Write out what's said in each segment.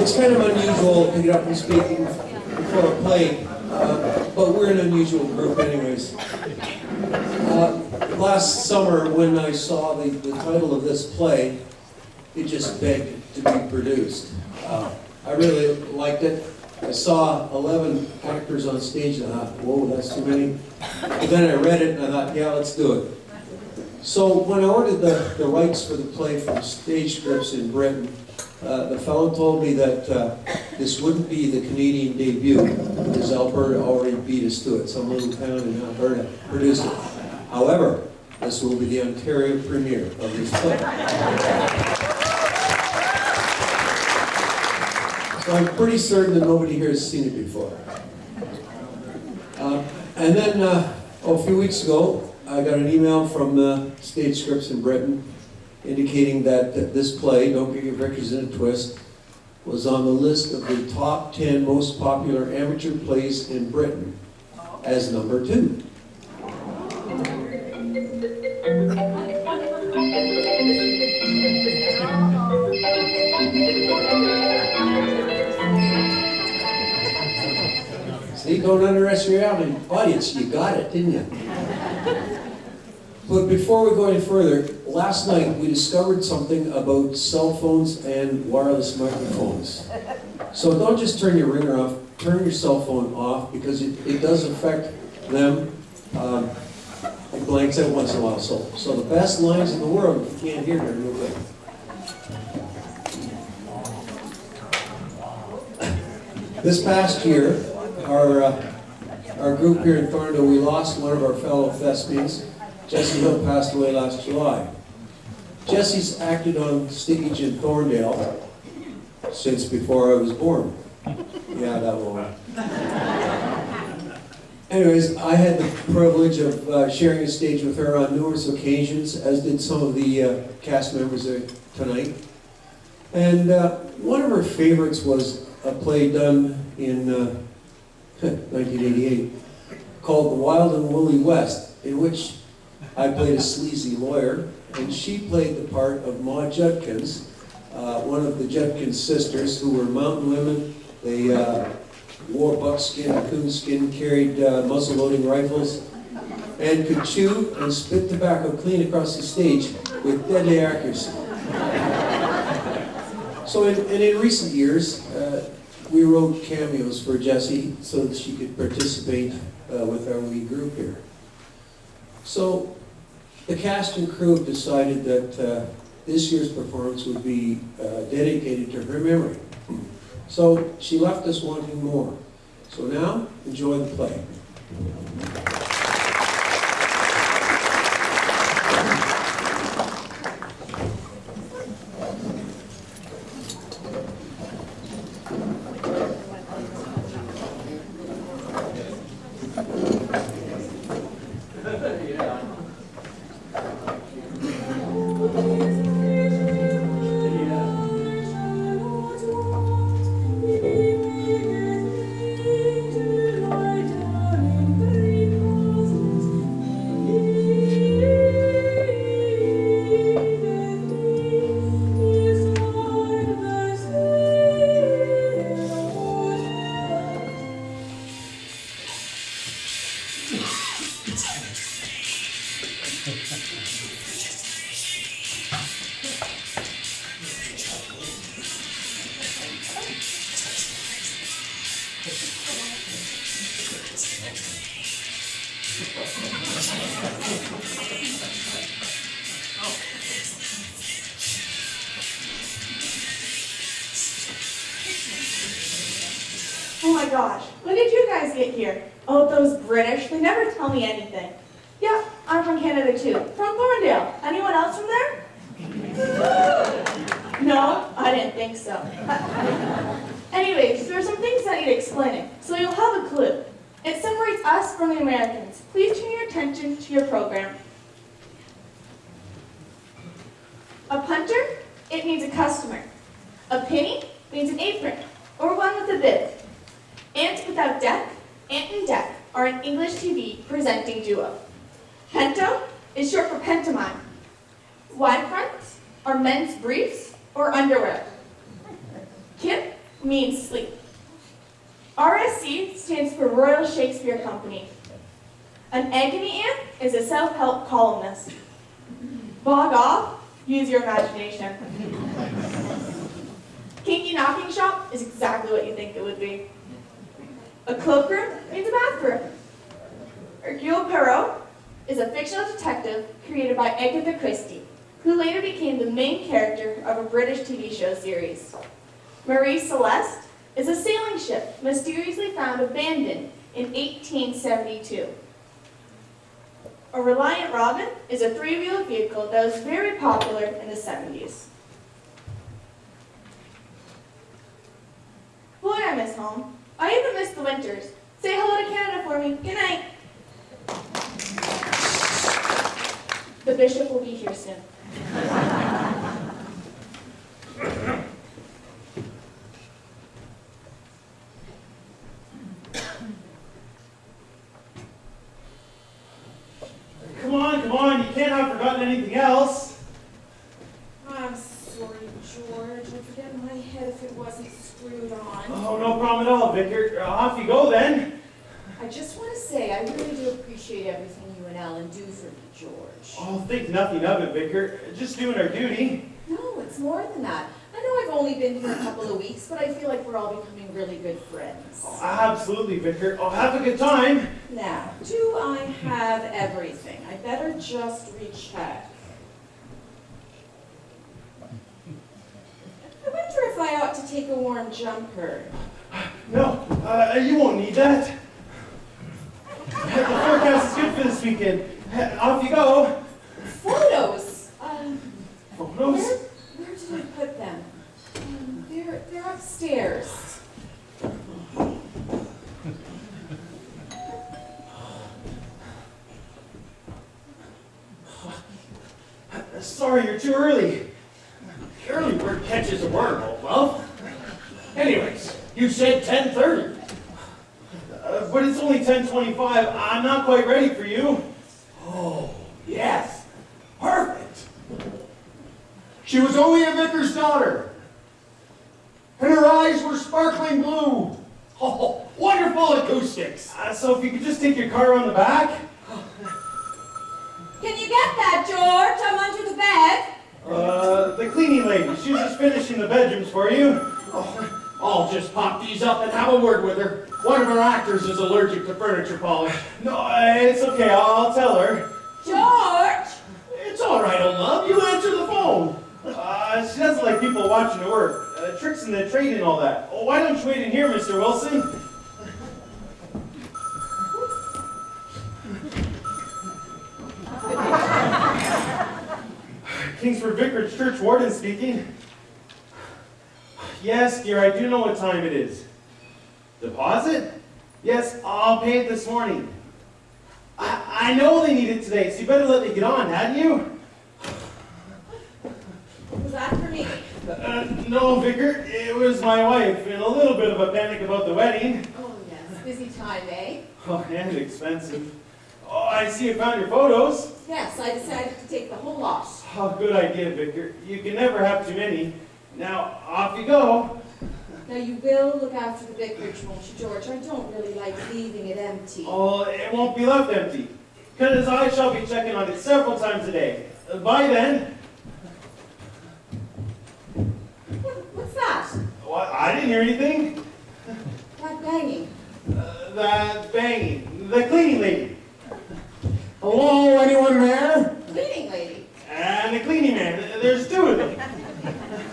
It's kind of unusual to get up and speak before a play, but we're an unusual group anyways. Last summer when I saw the title of this play, it just begged to be produced. I really liked it. I saw 11 actors on stage and I thought, whoa, that's too many. But then I read it and I thought, yeah, let's do it. So when I ordered the rights for the play from Stage Scripts in Britain, the fellow told me that this wouldn't be the Canadian debut, because Alberta already beat us to it. Some little town in Alberta produced it. However, this will be the Ontario premiere of this play. So I'm pretty certain that nobody here has seen it before. And then a few weeks ago, I got an email from Stage Scripts in Britain indicating that this play, Don't Get Your Vicars in a Twist, was on the list of the top 10 most popular amateur plays in Britain as number 2. See, don't underestimate your audience. You got it, didn't you? But before we go any further, last night we discovered something about cell phones and wireless microphones. So don't just turn your ringer off, turn your cell phone off, because it does affect them. It blanks out once in a while. So the best lines in the world, if you can't hear, they're no good. This past year, our group here in Thorndale, we lost one of our fellow thespians. Jessie Hill passed away last July. Jessie's acted on stage in Thorndale since before I was born. Yeah, that long. Anyways, I had the privilege of sharing a stage with her on numerous occasions, as did some of the cast members tonight. And one of her favorites was a play done in 1988 called The Wild and Woolly West, in which I played a sleazy lawyer, and she played the part of Ma Judkins, one of the Judkins sisters who were mountain women. They wore buckskin, coonskin, carried muzzle-loading rifles, and could chew and spit tobacco clean across the stage with deadly accuracy. So in recent years, we wrote cameos for Jessie so that she could participate with our wee group here. So the cast and crew have decided that this year's performance would be dedicated to her memory. So she left us wanting more. So now, enjoy the play. Oh my gosh, when did you guys get here? Oh, those British, they never tell me anything. Yeah, I'm from Canada too, from Thorndale. Anyone else from there? No, I didn't think so. Anyways, there are some things that need explaining, so you'll have a clue. It separates us from the Americans. Please turn your attention to your program. A punter, it means a customer. A penny means an apron, or one with a bib. Ant without deck, Ant and Deck are an English TV presenting duo. Pento is short for pantomime. Wide fronts are men's briefs or underwear. Kip means sleep. RSC stands for Royal Shakespeare Company. An agony aunt is a self-help columnist. Bog off, use your imagination. Kinky knocking shop is exactly what you think it would be. A cloakroom means a bathroom. Hercule Poirot is a fictional detective created by Agatha Christie, who later became the main character of a British TV show series. Marie Celeste is a sailing ship mysteriously found abandoned in 1872. A Reliant Robin is a three-wheeled vehicle that was very popular in the 70s. Boy, I miss home. I even miss the winters. Say hello to Canada for me. Good night. The bishop will be here soon. Come on, you can't have forgotten anything else. I'm sorry, George. I'd forget my head if it wasn't screwed on. Oh, no problem at all, Vicar. Off you go then. I just want to say I really do appreciate everything you and Alan do for me, George. Oh, think nothing of it, Vicar. Just doing our duty. No, it's more than that. I know I've only been here a couple of weeks, but I feel like we're all becoming really good friends. Oh, absolutely, Vicar. Oh, have a good time. Now, do I have everything? I better just recheck. I wonder if I ought to take a warm jumper. No, you won't need that. The forecast is good for this weekend. Off you go. Photos! Photos? Where did I put them? They're upstairs. Sorry, you're too early. Early bird catches a worm, old love. Anyways, you said 10:30. But it's only 10:25. I'm not quite ready for you. Oh, yes. Perfect. She was only a vicar's daughter, and her eyes were sparkling blue. Oh, wonderful acoustics. So if you could just take your car on the back. Can you get that, George? I'm under the bed. The cleaning lady. She was just finishing the bedrooms for you. I'll just pop these up and have a word with her. One of our actors is allergic to furniture polish. No, it's okay. I'll tell her. George! It's all right, old love. You answer the phone. She doesn't like people watching her work. Tricks in the trade and all that. Oh, why don't you wait in here, Mr. Wilson? Kingsford Vicarage Church Warden speaking. Yes, dear, I do know what time it is. Deposit? Yes, I'll pay it this morning. I know they need it today, so you better let me get on, hadn't you? Was that for me? No, Vicar, it was my wife, in a little bit of a panic about the wedding. Oh, yes. Busy time, eh? Oh, and expensive. Oh, I see you found your photos. Yes, I decided to take the whole lot. Oh, good idea, Vicar. You can never have too many. Now, off you go. Now, you will look after the vicarage, won't you, George? I don't really like leaving it empty. Oh, it won't be left empty, because I shall be checking on it several times a day. Bye then. What's that? What? I didn't hear anything. That banging. That banging. The cleaning lady. Hello, anyone there? Cleaning lady. And the cleaning man. There's two of them.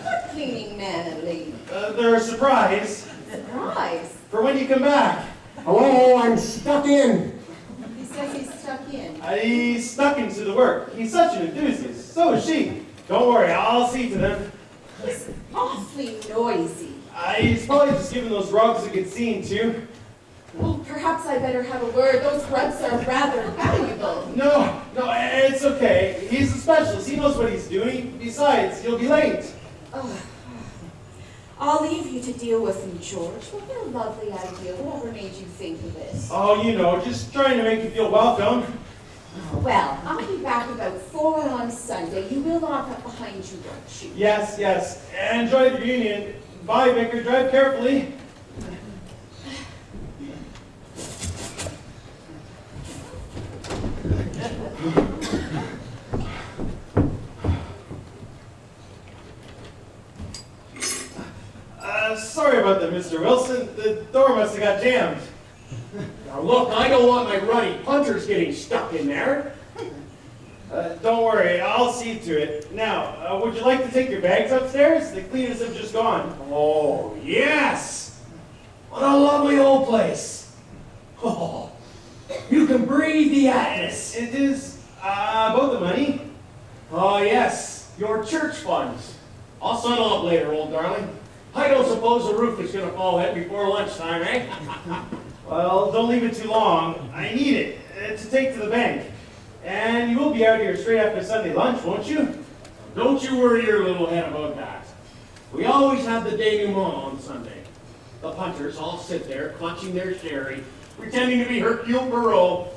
What cleaning man and lady? They're a surprise Surprise. for when you come back. Hello, I'm stuck in. He says he's stuck in. He's stuck into the work. He's such an enthusiast. So is she. Don't worry, I'll see to them. He's awfully noisy. He's probably just giving those rugs a good scene, too. Well, perhaps I better have a word. Those rugs are rather valuable. No, it's okay. He's a specialist. He knows what he's doing. Besides, he'll be late. Oh. I'll leave you to deal with him, George. What a lovely idea. Whatever made you think of it? Oh, you know, just trying to make you feel welcome. Well, I'll be back about 4 on Sunday. You will lock up behind you, won't you? Yes. Enjoy the reunion. Bye, Vicar. Drive carefully. Sorry about that, Mr. Wilson. The door must have got jammed. Now look, I don't want my ruddy punters getting stuck in there. Don't worry, I'll see to it. Now, would you like to take your bags upstairs? The cleaners have just gone. Oh, yes! What a lovely old place. Oh, you can breathe the atmosphere. It is about the money. Oh, yes, your church funds. I'll settle up later, old darling. I don't suppose the roof is going to fall in before lunchtime, eh? Well, don't leave it too long. I need it to take to the bank. And you will be out here straight after Sunday lunch, won't you? Don't you worry your little head about that. We always have the denouement on Sunday. The punters all sit there, clutching their sherry, pretending to be Hercule Poirot.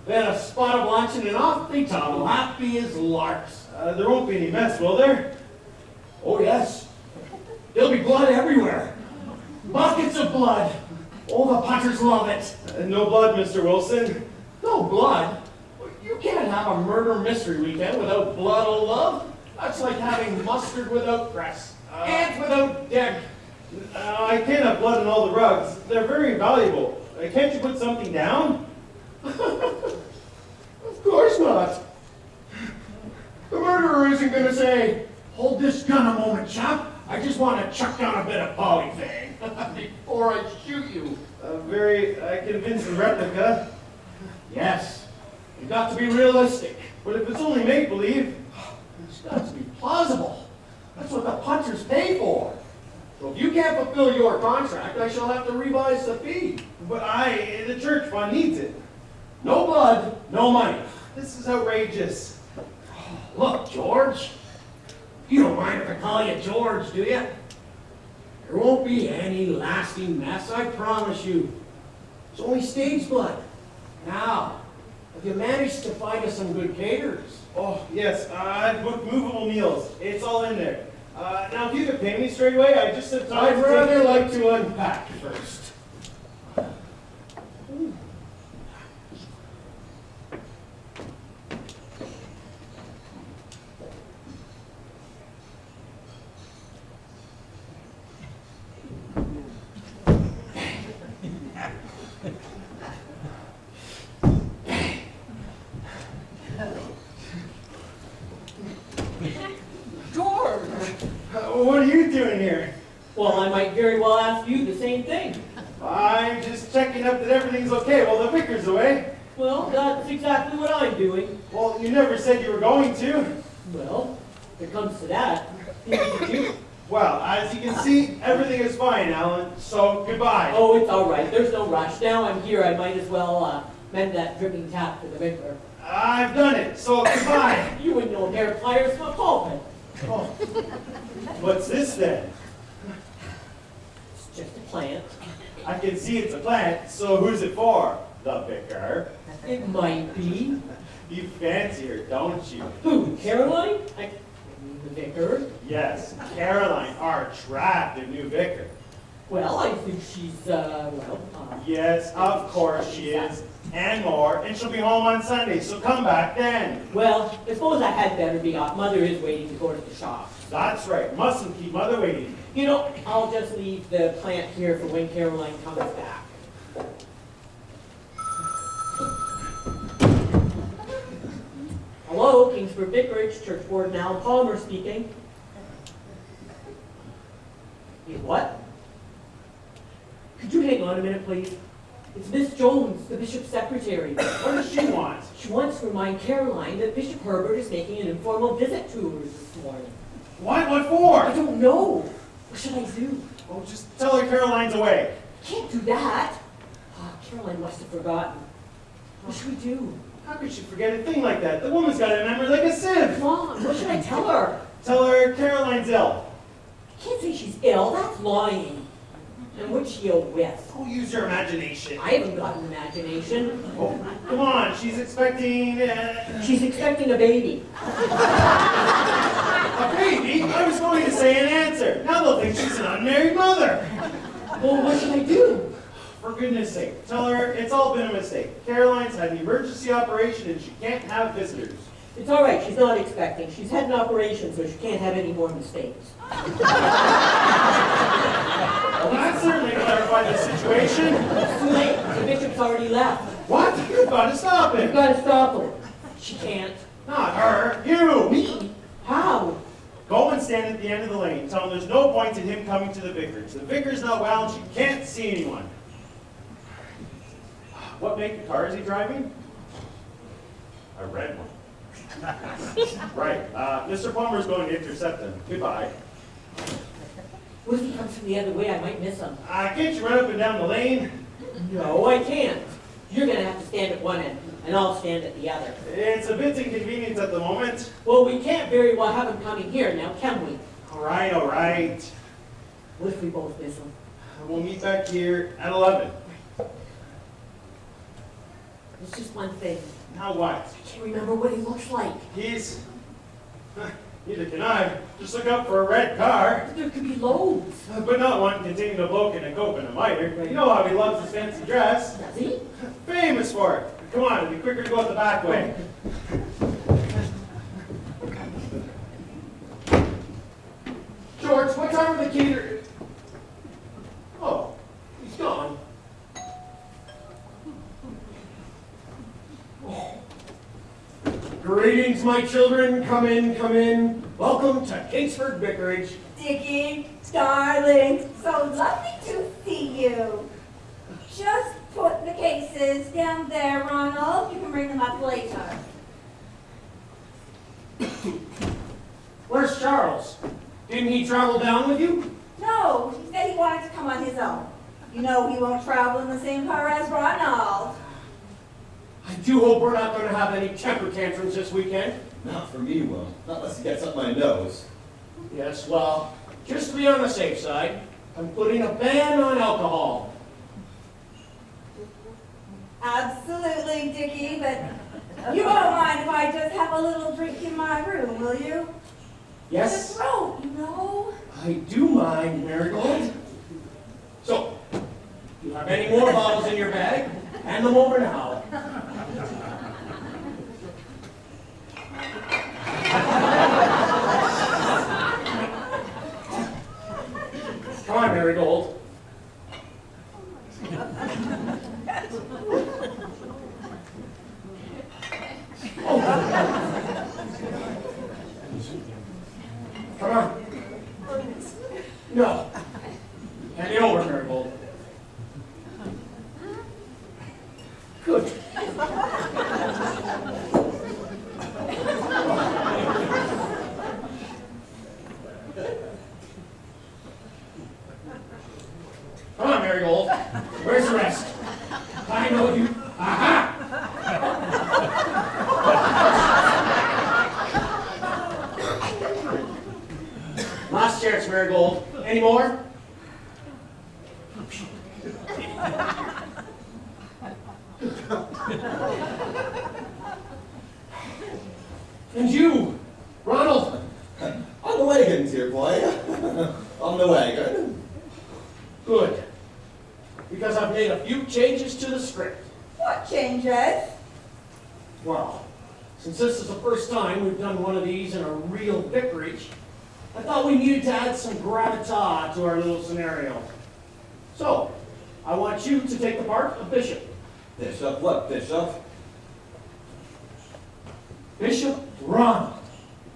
Then a spot of luncheon and off they toddle, happy as larks. There won't be any mess, will there? Oh, yes. There'll be blood everywhere. Buckets of blood. Oh, the punters love it. No blood, Mr. Wilson. No blood? You can't have a murder mystery weekend without blood, old love. That's like having mustard without cress, ant without deck. I can't have blood on all the rugs. They're very valuable. Can't you put something down? Of course not. The murderer isn't going to say, "Hold this gun a moment, chap. I just want to chuck down a bit of polythene before I shoot you." A very convincing replica. Yes, you've got to be realistic. But if it's only make-believe, It's got to be plausible. That's what the punters pay for. So if you can't fulfill your contract, I shall have to revise the fee. but the church fund needs it. No blood, no money. This is outrageous. Look, George, you don't mind if I call you George, do you? There won't be any lasting mess, I promise you. It's only stage blood. Now, have you managed to find us some good caterers? Oh, yes, I've booked movable meals. It's all in there. Now, if you could pay me straight away, I just have time I'd to rather take- like to unpack first. George! What are you doing here? Well, I might very well ask you the same thing. I'm just checking up that everything's okay while the vicar's away. Well, that's exactly what I'm doing. Well, you never said you were going to. Well, if it comes to that, what do you do? Well, as you can see, everything is fine, Alan, so goodbye. Oh, it's all right. There's no rush. Now I'm here, I might as well mend that dripping tap for the vicar. I've done it, so goodbye. You wouldn't know a pair of pliers from a pulpit. Oh. What's this then? It's just a plant. I can see it's a plant, so who's it for? The vicar. It might be. You fancy her, don't you? Who, Caroline? I mean the vicar. Yes, Caroline, our attractive new vicar. Well, I think she's, Yes, of course she is, and more, and she'll be home on Sunday, so come back then. well, I suppose I had better be off. Mother is waiting to go to the shop. That's right, mustn't keep mother waiting. You know, I'll just leave the plant here for when Caroline comes back. Hello, Kingsford Vicarage, Church Warden Alan Palmer speaking. What? Could you hang on a minute, please? It's Miss Jones, the bishop's secretary. What does she want? She wants to remind Caroline that Bishop Herbert is making an informal visit to her this morning. What? What I for? don't know. What should I do? Oh, just tell her Caroline's away. Can't do that. Caroline must have forgotten. What should we do? How could she forget a thing like that? The woman's got a memory like a sieve. Come on, what should I tell her? Tell her Caroline's ill. I can't say she's ill. That's lying. And what's she ill with? Oh, use your imagination. I haven't got an imagination. Oh, come on, she's expecting... She's expecting a baby. A Maybe. I was going to say an answer. Now they'll think she's an unmarried mother. Well, what should I do? For goodness sake, tell her it's all been a mistake. Caroline's had an emergency operation and she can't have visitors. It's all right, she's not expecting. She's had an operation, so she can't have any more mistakes. Well, that certainly clarified the situation. It's too late. The bishop's already left. What? You've got to stop You've it. got to stop her. She can't. Not her. You. Me? How? Go and stand at the end of the lane. Tell him there's no point in him coming to the vicarage. The vicar's not well and she can't see anyone. What make of car is he driving? A red one. Right. Mr. Palmer's going to intercept him. Goodbye. What if he comes from the other way? I might miss him. Can't you run up and down the lane? No, I can't. You're going to have to stand at one end, and I'll stand at the other. It's a bit inconvenient at the moment. Well, we can't very well have him coming here now, can we? All right, all right. What if we both miss him? We'll meet back here at 11. There's just one thing. Now what? I can't remember what he looks like. He's... Neither can I. Just look up for a red car. But there could be loads. But not one containing a bloke and a cope and a miter. You know how he loves his fancy dress. Does he? Famous for it. Come on, it'd be quicker to go out the back way. George, what time are the cater... Oh, he's gone. Greetings, my children. Come in, come in. Welcome to Kingsford Vicarage. Dickie, darling, so lovely to see you. Just put the cases down there, Ronald. You can bring them up later. Where's Charles? Didn't he travel down with you? No, he said he wanted to come on his own. You know he won't travel in the same car as Ronald. I do hope we're not going to have any temper tantrums this weekend. Not for me, Will. Not unless he gets up my nose. Yes, well, just to be on the safe side, I'm putting a ban on alcohol. Absolutely, Dickie, but you won't mind if I just have a little drink in my room, will you? Yes, The throat, you know. I do mind, Marigold. So, you have any more bottles in your bag? Hand them over now. Come on, Marigold. Come on. No. Hand it over, Marigold. Good. Come on, Marigold. Where's the rest? I know you. Aha! Last chance, Marigold. Any more? And you, Ronald. On the wagon, dear boy. On the wagon. Good. Because I've made a few changes to the script. What changes? Well, since this is the first time we've done one of these in a real vicarage, I thought we needed to add some gravitas to our little scenario. So, I want you to take the part of Bishop. Bishop? What bishop? Bishop Ronald.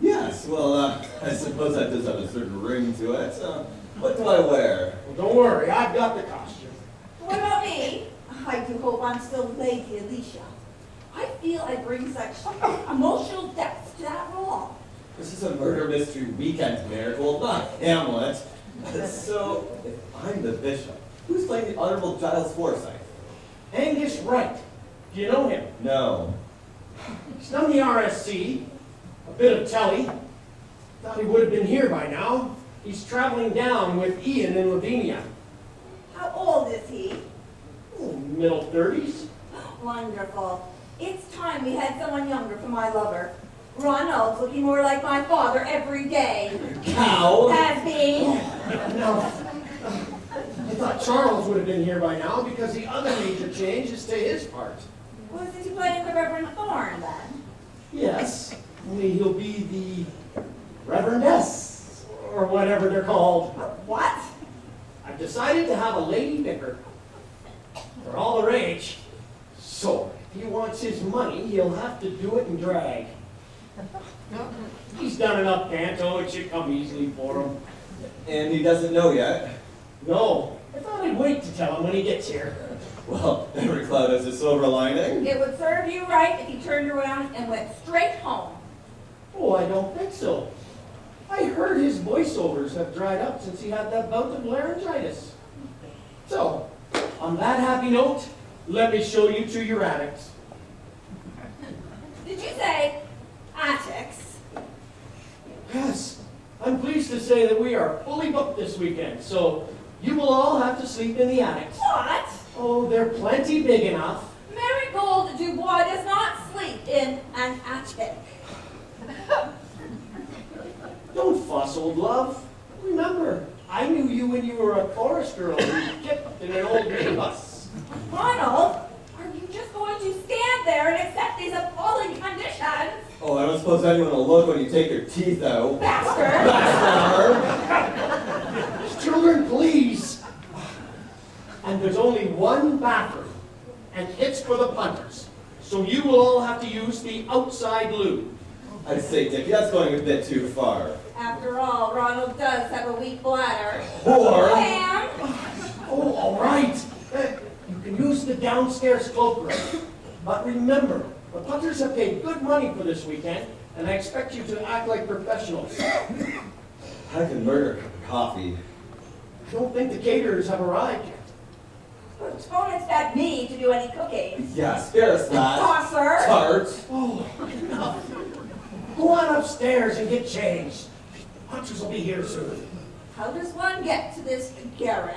Yes, well, I suppose that does have a certain ring to it. What do I wear? Well, don't worry, I've got the costume. What about me? I do hope I'm still Lady Alicia. I feel I bring such emotional depth to that role. This is a murder mystery weekend, Marigold, not Hamlet. So, if I'm the bishop, who's playing the Honorable Giles Forsyth? Angus Wright. Do you know him? No. He's done the RSC, a bit of telly. Thought he would have been here by now. He's traveling down with Ian in Lavinia. How old is he? Oh, middle 30s. Wonderful. It's time we had someone younger for my lover. Ronald's looking more like my father every day. Cow! Has been. No. I thought Charles would have been here by now because the other major change is to his part. Wasn't he playing the Reverend Thorn then? Yes, only he'll be the Reverendess, or whatever they're called. What? I've decided to have a lady vicar. They're all the rage. So, if he wants his money, he'll have to do it in drag. He's done enough panto, it should come easily for him. And he doesn't know yet. No, I thought I'd wait to tell him when he gets here. Well, every cloud has a silver lining. It would serve you right if you turned around and went straight home. Oh, I don't think so. I heard his voiceovers have dried up since he had that bout of laryngitis. So, on that happy note, let me show you to your attics. Did you say attics? Yes, I'm pleased to say that we are fully booked this weekend, so you will all have to sleep in the attics. What? Oh, they're plenty big enough. Marigold Dubois does not sleep in an attic. Don't fuss, old love. Remember, I knew you when you were a chorus girl who kicked in an old minibus. Ronald, are you just going to stand there and accept these appalling conditions? Oh, I don't suppose anyone will look when you take your teeth out. Bastard! Bastard! Children, please. And there's only one bathroom, and it's for the punters. So you will all have to use the outside loo. I'd say, Dickie, that's going a bit too far. After all, Ronald does have a weak bladder. Or... Sam! Oh, all right. You can use the downstairs cloakroom. But remember, the punters have paid good money for this weekend, and I expect you to act like professionals. I can murder a cup of coffee. I don't think the caterers have arrived yet. Don't expect me to do any cooking. Yeah, spare us that. Tosser! Tart. Oh, enough. Go on upstairs and get changed. Punters will be here soon. How does one get to this garret?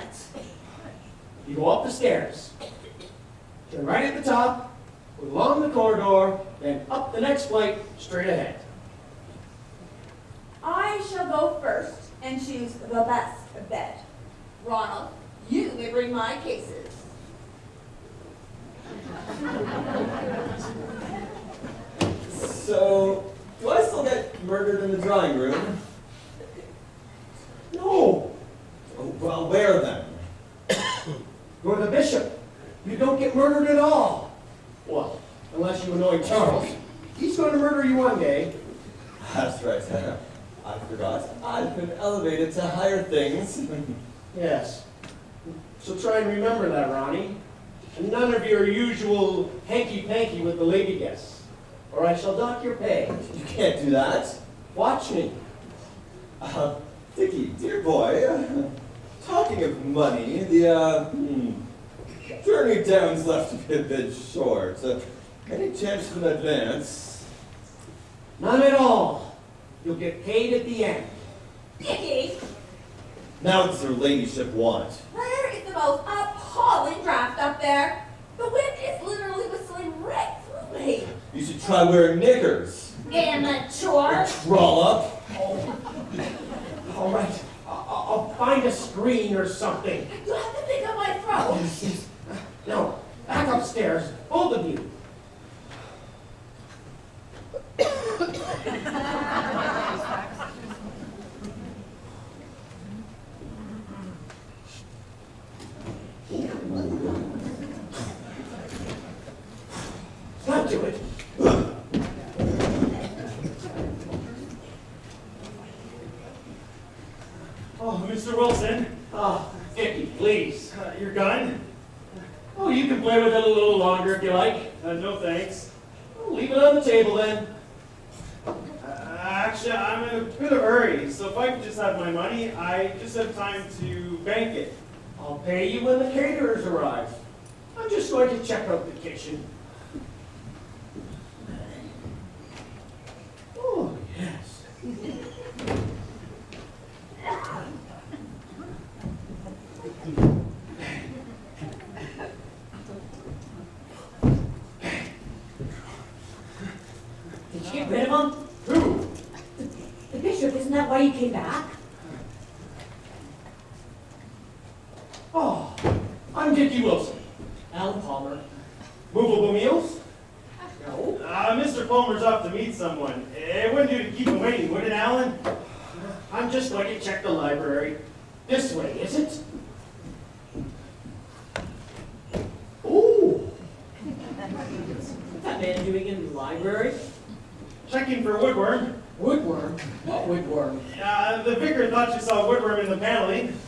You go up the stairs. Turn right at the top, go along the corridor, then up the next flight, straight ahead. I shall go first and choose the best bed. Ronald, you may bring my cases. So, do I still get murdered in the drawing room? No, Oh, well, where then? you're the bishop. You don't get murdered at all. Well, unless you annoy Charles. He's going to murder you one day. That's right. I forgot. I've been elevated to higher things. Yes. So try and remember that, Ronnie. And none of your usual hanky-panky with the lady guests, or I shall dock your pay. You can't do that. Watch me. Dickie, dear boy, talking of money, the, journey down's left to be a bit short. Any chance of an advance? None at all. You'll get paid at the end. Dickie, Now what does her ladyship want? where is the most appalling draft up there? The wind is literally whistling right through me. You should try wearing knickers. Amateur! Trollop. All right. I'll find a screen or something. You have to pick up my throat. No, back upstairs, both of you. Not do it. Oh, Mr. Wilson, Ah, Dickie, please. your gun? Oh, you can play with it a little longer if you like. No thanks. Oh, leave it on the table then. Actually, I'm in a bit of a hurry, so if I could just have my money, I just have time to bank it. I'll pay you when the caterers arrive. I'm just going to check out the kitchen. Oh, yes. Did you get rid of him? you came back? Oh, I'm Dickie Wilson. Alan Palmer. Movable meals? No. Mr. Palmer's off to meet someone. It wouldn't do to keep him waiting, would it, Alan? I'm just going to check the library. This way, is it? Ooh, What's that man doing in the library? Checking for woodworm. Woodworm? What woodworm? The vicar thought she saw woodworm in the paneling.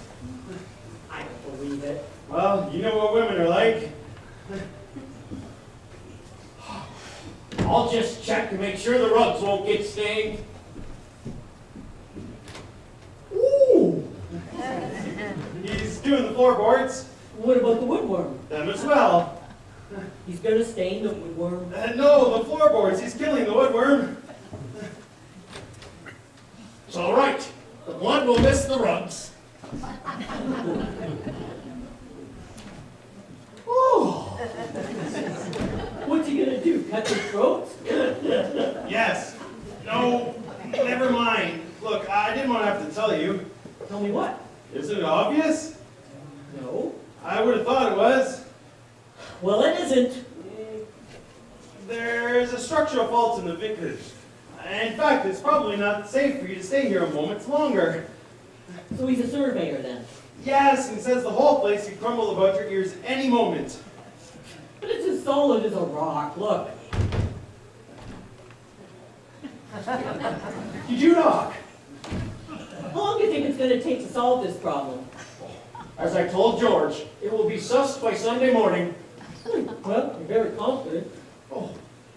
I don't believe it. Well, you know what women are like. I'll just check to make sure the rugs won't get stained. Ooh, He's doing the floorboards. What about the woodworm? Them as well. He's gonna stain the woodworm. No, the floorboards. He's killing the woodworm. it's all right. The blood will miss the rugs. Oh! What's he gonna do? Cut their throats? Yes. No, never mind. Look, I didn't want to have to tell you. Tell me what? Isn't it obvious? No. I would have thought it was. Well, it isn't. There's a structural fault in the Vicars. In fact, it's probably not safe for you to stay here a moment longer. So he's a surveyor then. Yes, and he says the whole place could crumble about your ears any moment. But it's as solid as a rock. Look. Did you knock? How long do you think it's gonna take to solve this problem? As I told George, it will be sussed by Sunday morning. Well, you're very confident. Oh,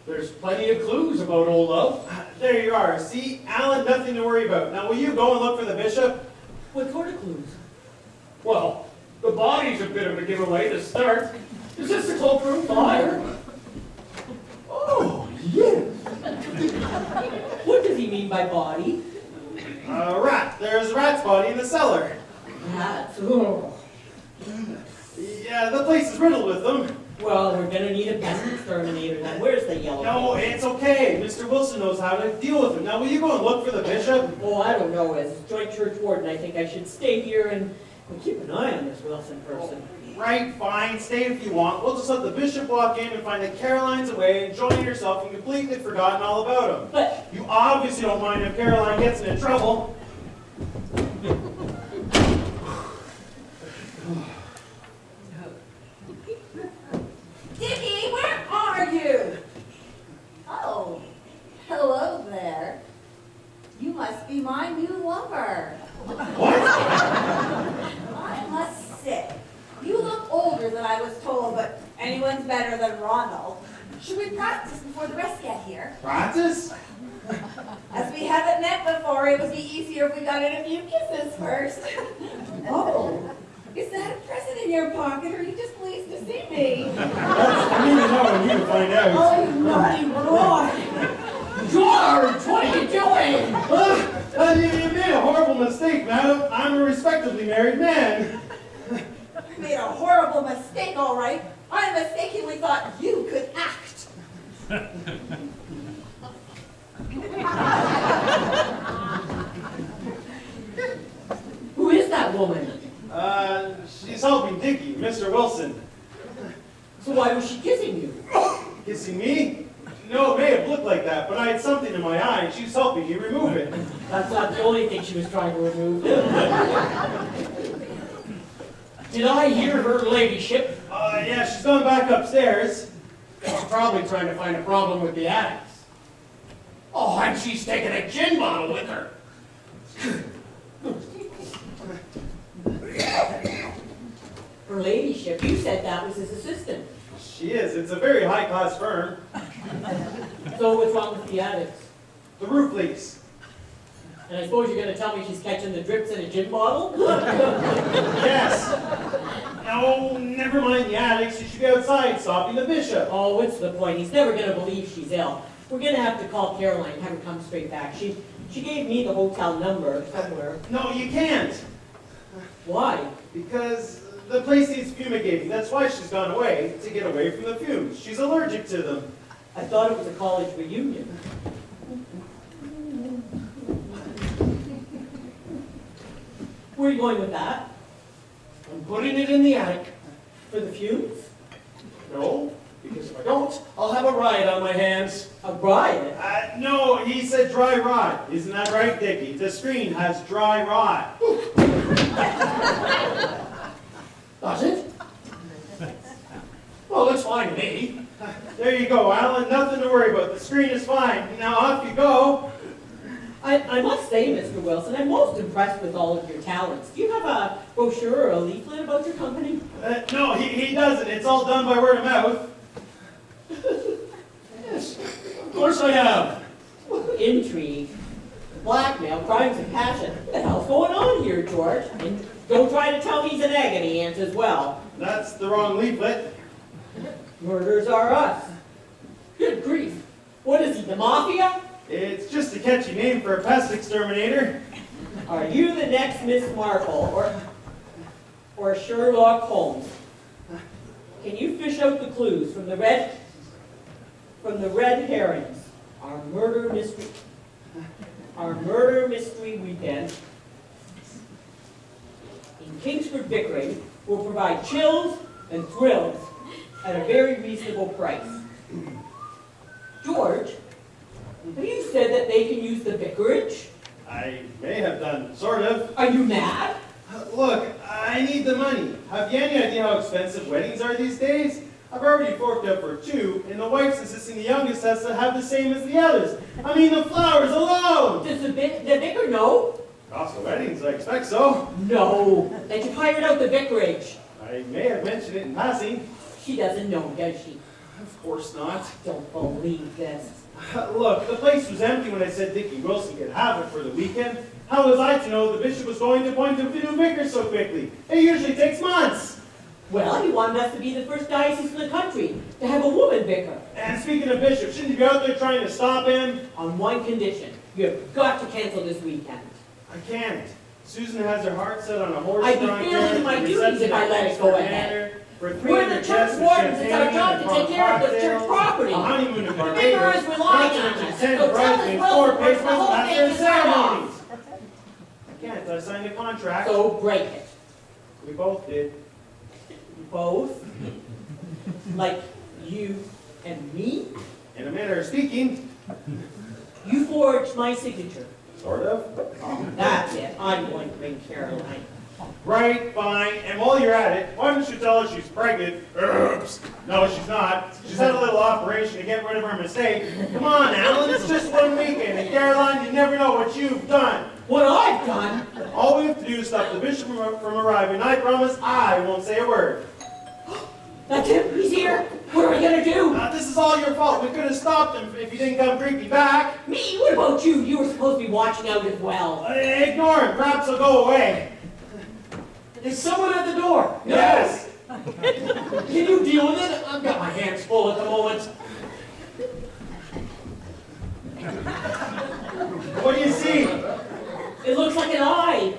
there's plenty of clues about old love. There you are. See, Alan, nothing to worry about. Now, will you go and look for the bishop? What sort of clues? Well, the body's a bit of a giveaway to start. Is this the cloakroom fire? Oh, yes. What does he mean by body? A rat. There's a rat's body in the cellar. Rats. Oh. Yeah, the place is riddled with them. Well, we're gonna need a pest exterminator then. Where's the yellow? No, it's okay. Mr. Wilson knows how to deal with them. Now, will you go and look for the bishop? Oh, I don't know. As joint church warden, I think I should stay here and keep an eye on this Wilson person. Right, fine. Stay if you want. We'll just let the bishop walk in and find that Caroline's away, enjoying herself, and completely forgotten all about him. But You obviously don't mind if Caroline gets into trouble. Dickie, where are you? Oh, hello there. You must be my new lover. What? I must say, you look older than I was told, but anyone's better than Ronald. Should we practice before the rest get here? Practice? As we haven't met before, it would be easier if we got in a few kisses first. Oh, is that a present in your pocket, or are you just pleased to see me? I need to know when you find out. Oh, you naughty boy! George, what are you doing? You made a horrible mistake, madam. I'm a respectably married man. I made a horrible mistake, all right. I mistakenly thought you could act. who is that woman? She's helping Dickie, Mr. Wilson. So why was she kissing you? Kissing me? No, it may have looked like that, but I had something in my eye, and she's helping me remove it. That's not the only thing she was trying to remove. Did I hear her ladyship? Yeah, she's gone back upstairs. She's probably trying to find a problem with the addicts. Oh, and she's taking a gin bottle with her. Her ladyship, you said that was his assistant. She is. It's a very high-class firm. So what's wrong with the addicts? The roof leaks. And I suppose you're gonna tell me she's catching the drips in a gin bottle? Yes. No, never mind the addicts. You should be outside stopping the bishop. Oh, what's the point? He's never gonna believe she's ill. We're gonna have to call Caroline and have her come straight back. She gave me the hotel number somewhere. No, you can't. Why? Because the place needs fumigating. That's why she's gone away, to get away from the fumes. She's allergic to them. I thought it was a college reunion. Where are you going with that? I'm putting it in the attic. For the fumes? No, because if I don't, I'll have a riot on my hands. A riot? No, he said dry rot. Isn't that right, Dickie? The screen has dry rot. Does it? Well, it's fine to me. There you go, Alan. Nothing to worry about. The screen is fine. Now off you go. I must say, Mr. Wilson, I'm most impressed with all of your talents. Do you have a brochure or a leaflet about your company? No, he doesn't. It's all done by word of mouth. Yes, of course I have. Intrigue, blackmail, crimes of passion. What the hell's going on here, George? And don't try to tell me he's an agony aunt as well. That's the wrong leaflet. Murders are us. Good grief. What is he, the mafia? It's just a catchy name for a pest exterminator. Are you the next Miss Marple or Sherlock Holmes? Can you fish out the clues from the red herrings? Our murder mystery weekend in Kingsford Vicarage will provide chills and thrills at a very reasonable price. George, have you said that they can use the vicarage? I may have done, sort of. Are you mad? Look, I need the money. Have you any idea how expensive weddings are these days? I've already forked up for 2, and the wife's insisting the youngest has to have the same as the others. I mean, the flowers alone! Does the vicar know? Cost of weddings, I expect so. No, that you've hired out the vicarage. I may have mentioned it in passing. She doesn't know, does she? Of course not. Don't believe this. Look, the place was empty when I said Dickie Wilson could have it for the weekend. How was I to know the bishop was going to appoint him to new vicar so quickly? It usually takes months. Well, he wanted us to be the first diocese in the country to have a woman vicar. And speaking of bishops, shouldn't you be out there trying to stop him? On one condition. You've got to cancel this weekend. I can't. Susan has her heart set on a horse. I'd be failing my duties if I let it go ahead. We're the church wardens. It's our job to take care of the church property. A honeymoon of The vicar is relying on us. So tell us well first the whole thing is right off. I can't. I signed a contract. So break it. We both did. Both? Like you and me? In a manner of speaking. You forged my signature. Sort of. Oh, that's it. I'm going to bring Caroline. Right, fine. And while you're at it, why don't you tell her she's pregnant? Oops. No, she's not. She's had a little operation to get rid of her mistake. Come on, Alan, it's just one weekend. And Caroline, you never know what you've done. What I've done? All we have to do is stop the bishop from arriving. I promise I won't say a word. That's him. He's here. What are we going to do? This is all your fault. We could have stopped him if you didn't come creeping back. Me? What about you? You were supposed to be watching out as well. Ignore him. Perhaps he'll go away. Is someone at the door? No. Yes. Can you deal with it? I've got my hands full at the moment. What do you see? It looks like an eye.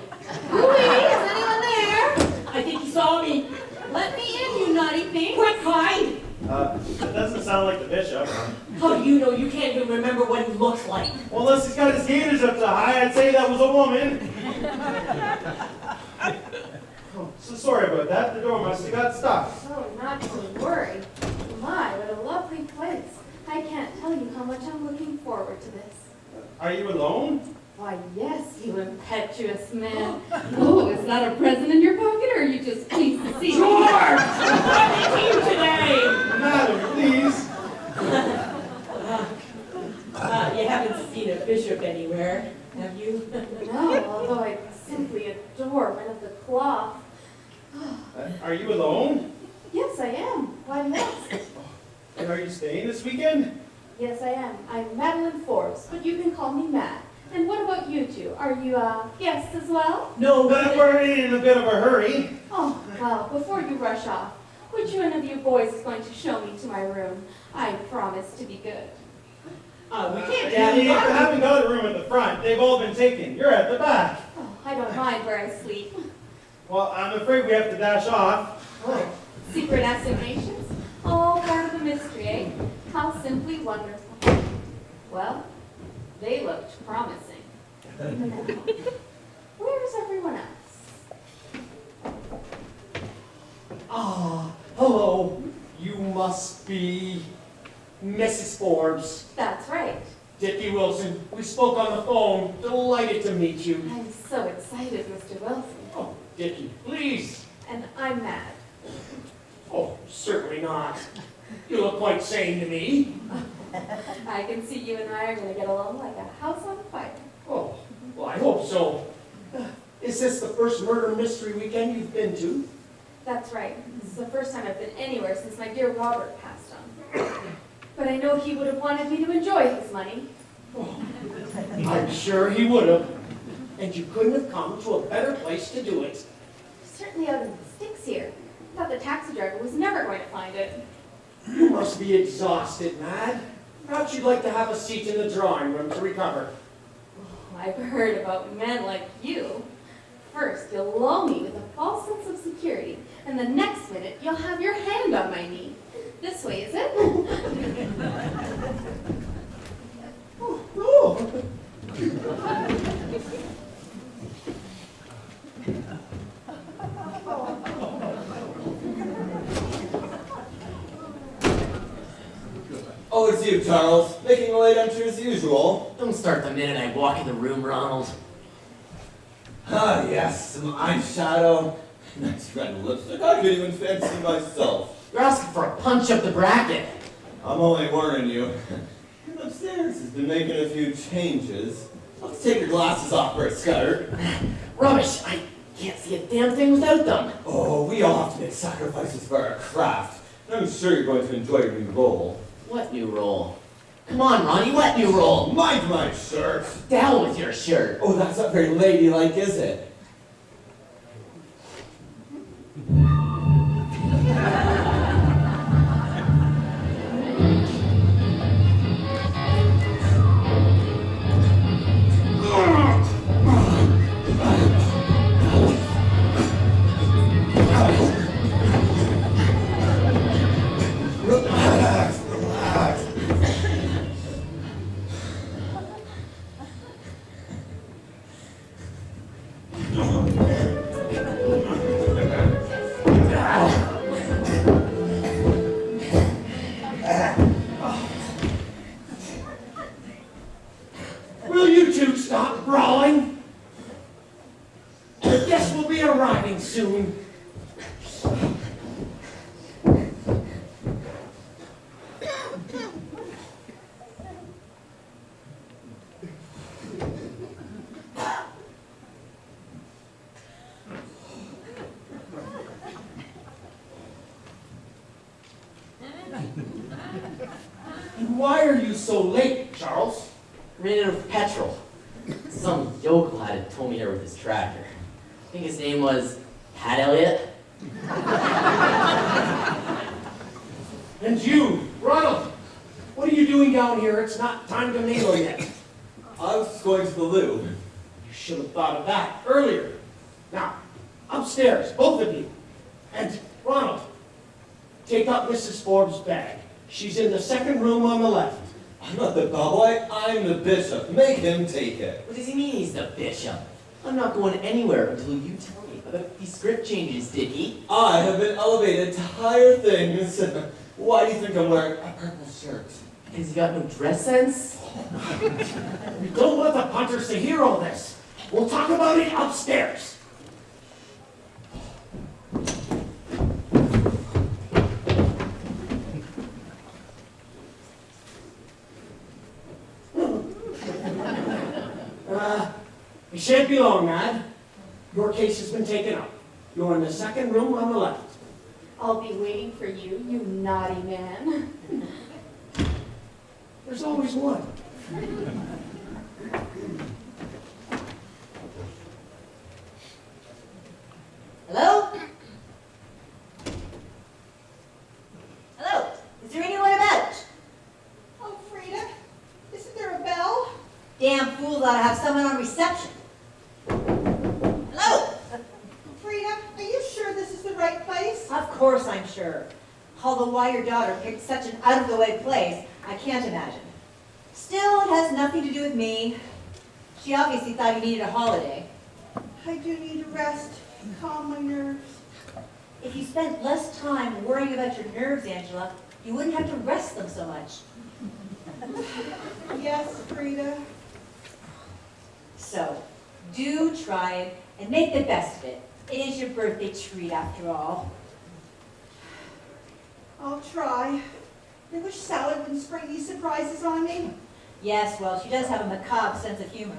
Louis, is anyone there? I think he saw me. Let me in, you naughty thing. Quick, hide. That doesn't sound like the bishop. How do you know you can't even remember what he looks like? Well, unless he's got his gaiters up so high, I'd say that was a woman. Oh, so sorry about that. The door must have got stuck. Oh, not to worry. My, what a lovely place. I can't tell you how much I'm looking forward to this. Are you alone? Why, yes, you impetuous man. Oh, is that a present in your pocket, or are you just pleased to see me? George! What is you today? Madam, please. You haven't seen a bishop anywhere, have you? No, although I simply adore men of the cloth. Are you alone? Yes, I am. Why, yes. And are you staying this weekend? Yes, I am. I'm Madeline Forbes, but you can call me Matt. And what about you two? Are you, guests as well? No, But we're in a bit of a hurry. Oh, well, before you rush off, which one of you boys is going to show me to my room? I promise to be good. we can't You have haven't got a room at the front. They've all been taken. You're at the back. Oh, I don't mind where I sleep. Well, I'm afraid we have to dash off. Oh, secret assignations? All part of the mystery, eh? How simply wonderful. Well, they looked promising. Now, where's everyone else? Hello, you must be Mrs. Forbes. That's right. Dickie Wilson, we spoke on the phone. Delighted to meet you. I'm so excited, Mr. Wilson. Oh, Dickie, please. And I'm mad. Oh, certainly not. You look quite sane to me. I can see you and I are going to get along like a house on fire. Oh, well, I hope so. Is this the first murder mystery weekend you've been to? That's right. This is the first time I've been anywhere since my dear Robert passed on. But I know he would have wanted me to enjoy his money. Oh, I'm sure he would have. And you couldn't have come to a better place to do it. Certainly out in the sticks here. I thought the taxi driver was never going to find it. You must be exhausted, Mad. Perhaps you'd like to have a seat in the drawing room to recover. I've heard about men like you. First, you'll lull me with a false sense of security, and the next minute, you'll have your hand on my knee. This way, is it? Oh. Oh, it's you, Charles. Making a late entry as usual. Don't start the minute I walk in the room, Ronald. Ah, yes, some eyeshadow. Nice red lipstick. I could even fancy myself. You're asking for a punch up the bracket. I'm only warning you. Upstairs has been making a few changes. Let's take your glasses off for a skirt. Rubbish. I can't see a damn thing without them. Oh, we all have to make sacrifices for our craft. I'm sure you're going to enjoy your new role. What new role? Come on, Ronnie, what new role? Mind my shirt. The hell with your shirt. Oh, that's not very ladylike, is it? Will you two stop brawling? The guests will be arriving soon. And why are you so late, Charles? Ran out of petrol. Some yokel had it tow me here with his tractor. I think his name was Pat Elliott. And you, Ronald, what are you doing down here? It's not time to mingle yet. I was just going to the loo. You should have thought of that earlier. Now, upstairs, both of you. And Ronald, take up Mrs. Forbes' bag. She's in the second room on the left. I'm not the bellboy, I'm the bishop. Make him take it. What does he mean he's the bishop? I'm not going anywhere until you tell me about these script changes, Dickie. I have been elevated to higher things. Why do you think I'm wearing a purple shirt? Because you got no dress sense? Don't let the punters to hear all this. We'll talk about it upstairs. It shan't be long, Mad. Your case has been taken up. You're in the second room on the left. I'll be waiting for you, you naughty man. There's always one. Hello? Hello? Is there anyone about? Oh, Frida, isn't there a bell? Damn fools ought to have someone on reception. Hello? Frida, are you sure this is the right place? Of course I'm sure. Although why your daughter picked such an out-of-the-way place, I can't imagine. Still, it has nothing to do with me. She obviously thought you needed a holiday. I do need a rest, calm my nerves. If you spent less time worrying about your nerves, Angela, you wouldn't have to rest them so much. Yes, Frida. So, do try it and make the best of it. It is your birthday treat after all. I'll try. I wish Sally wouldn't spring these surprises on me. Yes, well, she does have a macabre sense of humor.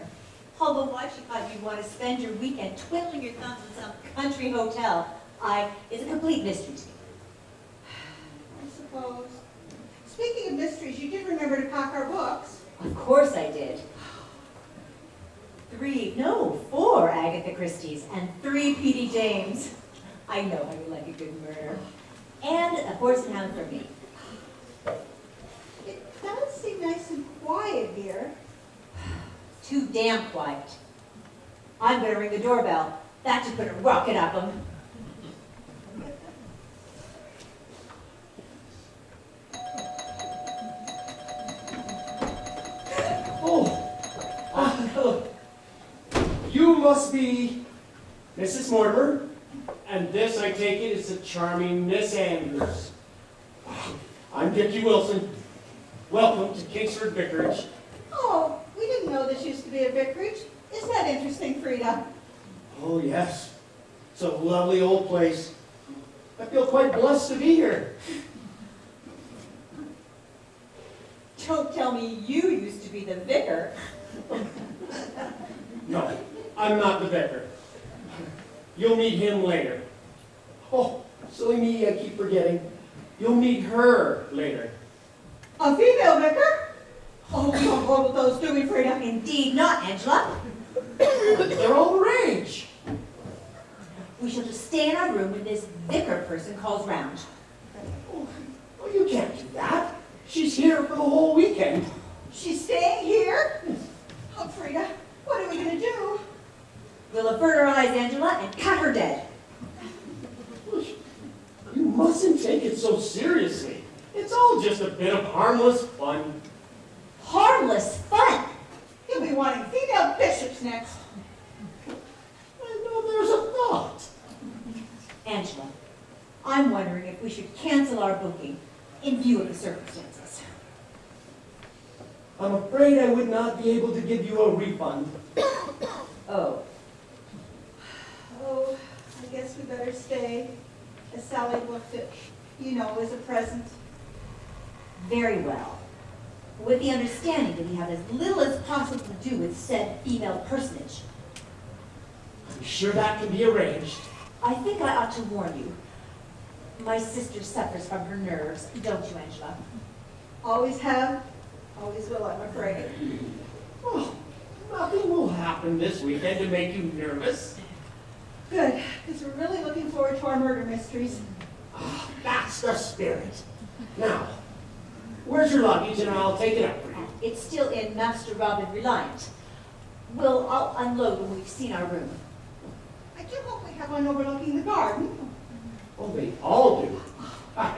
Although why she thought you'd want to spend your weekend twiddling your thumbs in some country hotel, is a complete mystery to me. I suppose. Speaking of mysteries, you did remember to pack our books. Of course I did. 4 Agatha Christie's and 3 P.D. James. I know how you like a good murder. And a horse and hound for me. It does seem nice and quiet here. Too damn quiet. I'm gonna ring the doorbell. That should put a rocket up 'em. You must be Mrs. Mortimer, and this, I take it, is the charming Miss Andrews. I'm Dickie Wilson. Welcome to Kingsford Vicarage. Oh, we didn't know this used to be a vicarage. Isn't that interesting, Frida? Oh, yes. It's a lovely old place. I feel quite blessed to be here. Don't tell me you used to be the vicar. No, I'm not the vicar. You'll meet him later. Oh, silly me, I keep forgetting. You'll meet her later. A female vicar? Oh, we don't go with those, do we, Frida? Indeed not, Angela. They're all the rage. We shall just stay in our room when this vicar person calls round. Oh, you can't do that. She's here for the whole weekend. She's staying here? Oh, Frida, what are we going to do? We'll avert her eyes, Angela, and cut her dead. You mustn't take it so seriously. It's all just a bit of harmless fun. Harmless fun. You'll be wanting female bishops next. I know there's a thought. Angela, I'm wondering if we should cancel our booking in view of the circumstances. I'm afraid I would not be able to give you a refund. Oh. Oh, I guess we better stay, as Sally booked it, as a present. Very well. With the understanding that we have as little as possible to do with said female personage. I'm sure that can be arranged. I think I ought to warn you. My sister suffers from her nerves, don't you, Angela? Always have, always will, I'm afraid. Oh, nothing will happen this weekend to make you nervous. Good, because we're really looking forward to our murder mysteries. Ah, that's the spirit. Now, where's your luggage and I'll take it up for you. It's still in Master Robin Reliant. I'll unload when we've seen our room. I do hope we have one overlooking the garden. Oh, they all do.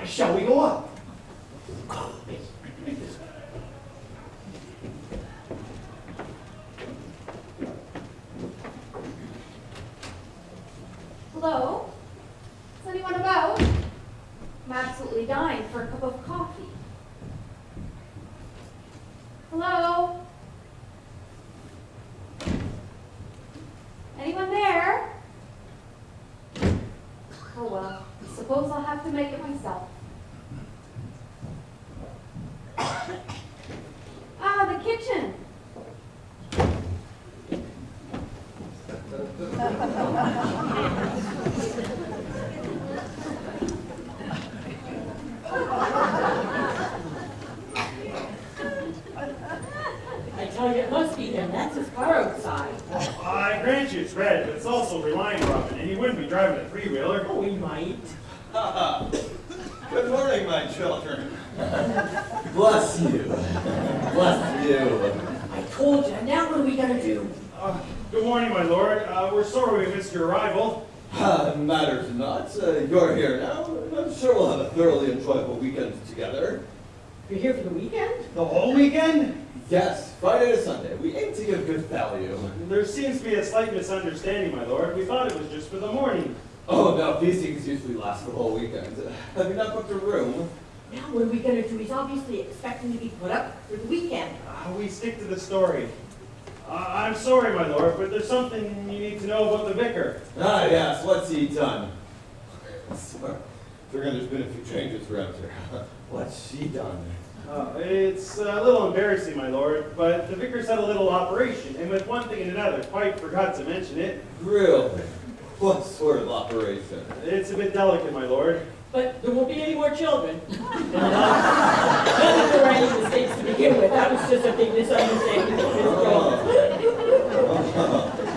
Shall we go up? Hello? Is anyone about? I'm absolutely dying for a cup of coffee. Hello? Anyone there? Oh well, I suppose I'll have to make it myself. Ah, the kitchen. I tell you, it must be him. That's his car outside. I grant you it's red, but it's also Reliant Robin, and he wouldn't be driving a three-wheeler. Oh, he might. Good morning, my children. Bless you. Bless you. I told you. Now what are we gonna do? Good morning, my lord. We're sorry we missed your arrival. Matters not. You're here now. I'm sure we'll have a thoroughly enjoyable weekend together. You're here for the weekend? The whole weekend? Yes, Friday to Sunday. We aim to give good value. There seems to be a slight misunderstanding, my lord. We thought it was just for the morning. Oh, no, feastings usually last the whole weekend. Have you not booked a room? Now what are we gonna do? He's obviously expecting to be put up for the weekend. We stick to the story. I'm sorry, my lord, but there's something you need to know about the vicar. Ah, yes, what's he done? Sorry, there's been a few changes around here. What's she done? It's a little embarrassing, my lord, but the vicar's had a little operation, and with one thing and another, quite forgot to mention it. Really? What sort of operation? It's a bit delicate, my lord. But there won't be any more children. None that there were any mistakes to begin with. That was just a big misunderstanding.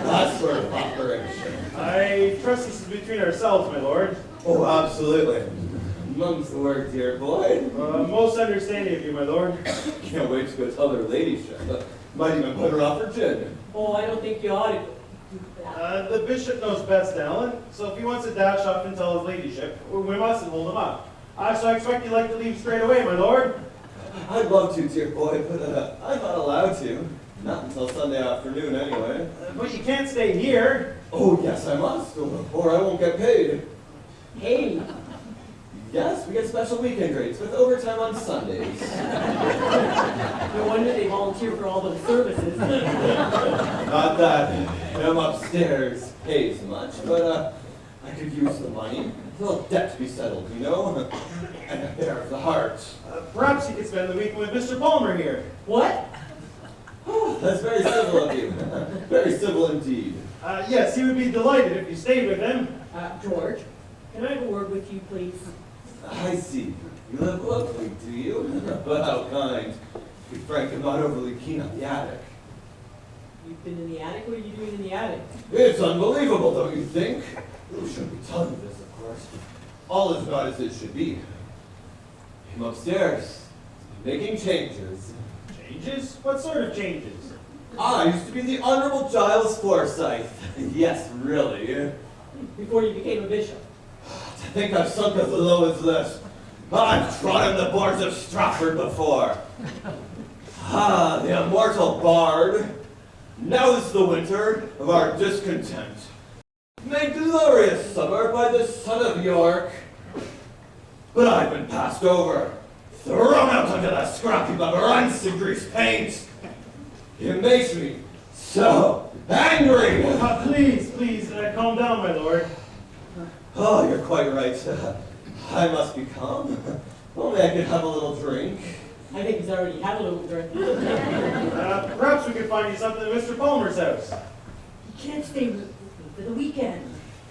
That sort of operation. I trust this is between ourselves, my lord. Oh, absolutely. Mum's the word, dear boy. Most understanding of you, my lord. Can't wait to go tell their ladyship. Might even put her off her gin. Oh, I don't think you ought to do that. The bishop knows best, Alan, so if he wants to dash off and tell his ladyship, we mustn't hold him up. So I expect you'd like to leave straight away, my lord. I'd love to, dear boy, but I'm not allowed to. Not until Sunday afternoon, anyway. But you can't stay here. Oh, yes, I must, or I won't get paid. Hey, Yes, we get special weekend rates with overtime on Sundays. no wonder they volunteer for all those services. Not that him upstairs pays much, but I could use the money. A little debt to be settled, you know? And a pair of the heart. Perhaps you could spend the weekend with Mr. Palmer here. What? That's very civil of you. Very civil indeed. Yes, he would be delighted if you stayed with him. George, can I have a word with you, please? I see. You live locally, do you? But how kind. To be frank, I'm not overly keen on the attic. You've been in the attic? What are you doing in the attic? It's unbelievable, don't you think? You shouldn't be telling you this, of course. All is not as it should be. I'm upstairs, making changes. Changes? What sort of changes? I used to be the Honorable Giles Forsyth. Yes, really. Before you became a bishop. To think I've sunk as low as this. I've trodden the boards of Stratford before. Ah, the immortal bard. Now's the winter of our discontent. Made glorious summer by the son of York. But I've been passed over, thrown out under that scrap heap of rancid grease paint. It makes me so angry. Please, calm down, my lord. Oh, you're quite right. I must be calm. Only I could have a little drink. I think he's already had a little drink. Perhaps we could find you something at Mr. Palmer's house. You can't stay with me for the weekend.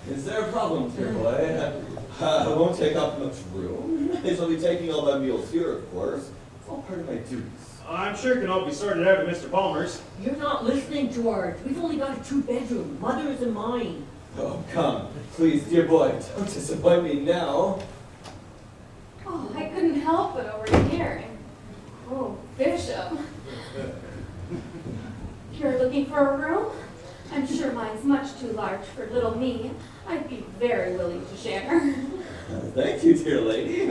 Is there a problem, dear boy? I won't take up much room. I shall be taking all my meals here, of course. It's all part of my duties. I'm sure it can all be sorted out at Mr. Palmer's. You're not listening, George. We've only got a 2-bedroom, mother's and mine. Oh, come. Please, dear boy, don't disappoint me now. Oh, I couldn't help but overhearing. Oh, Bishop. You're looking for a room? I'm sure mine's much too large for little me. I'd be very willing to share. Thank you, dear lady.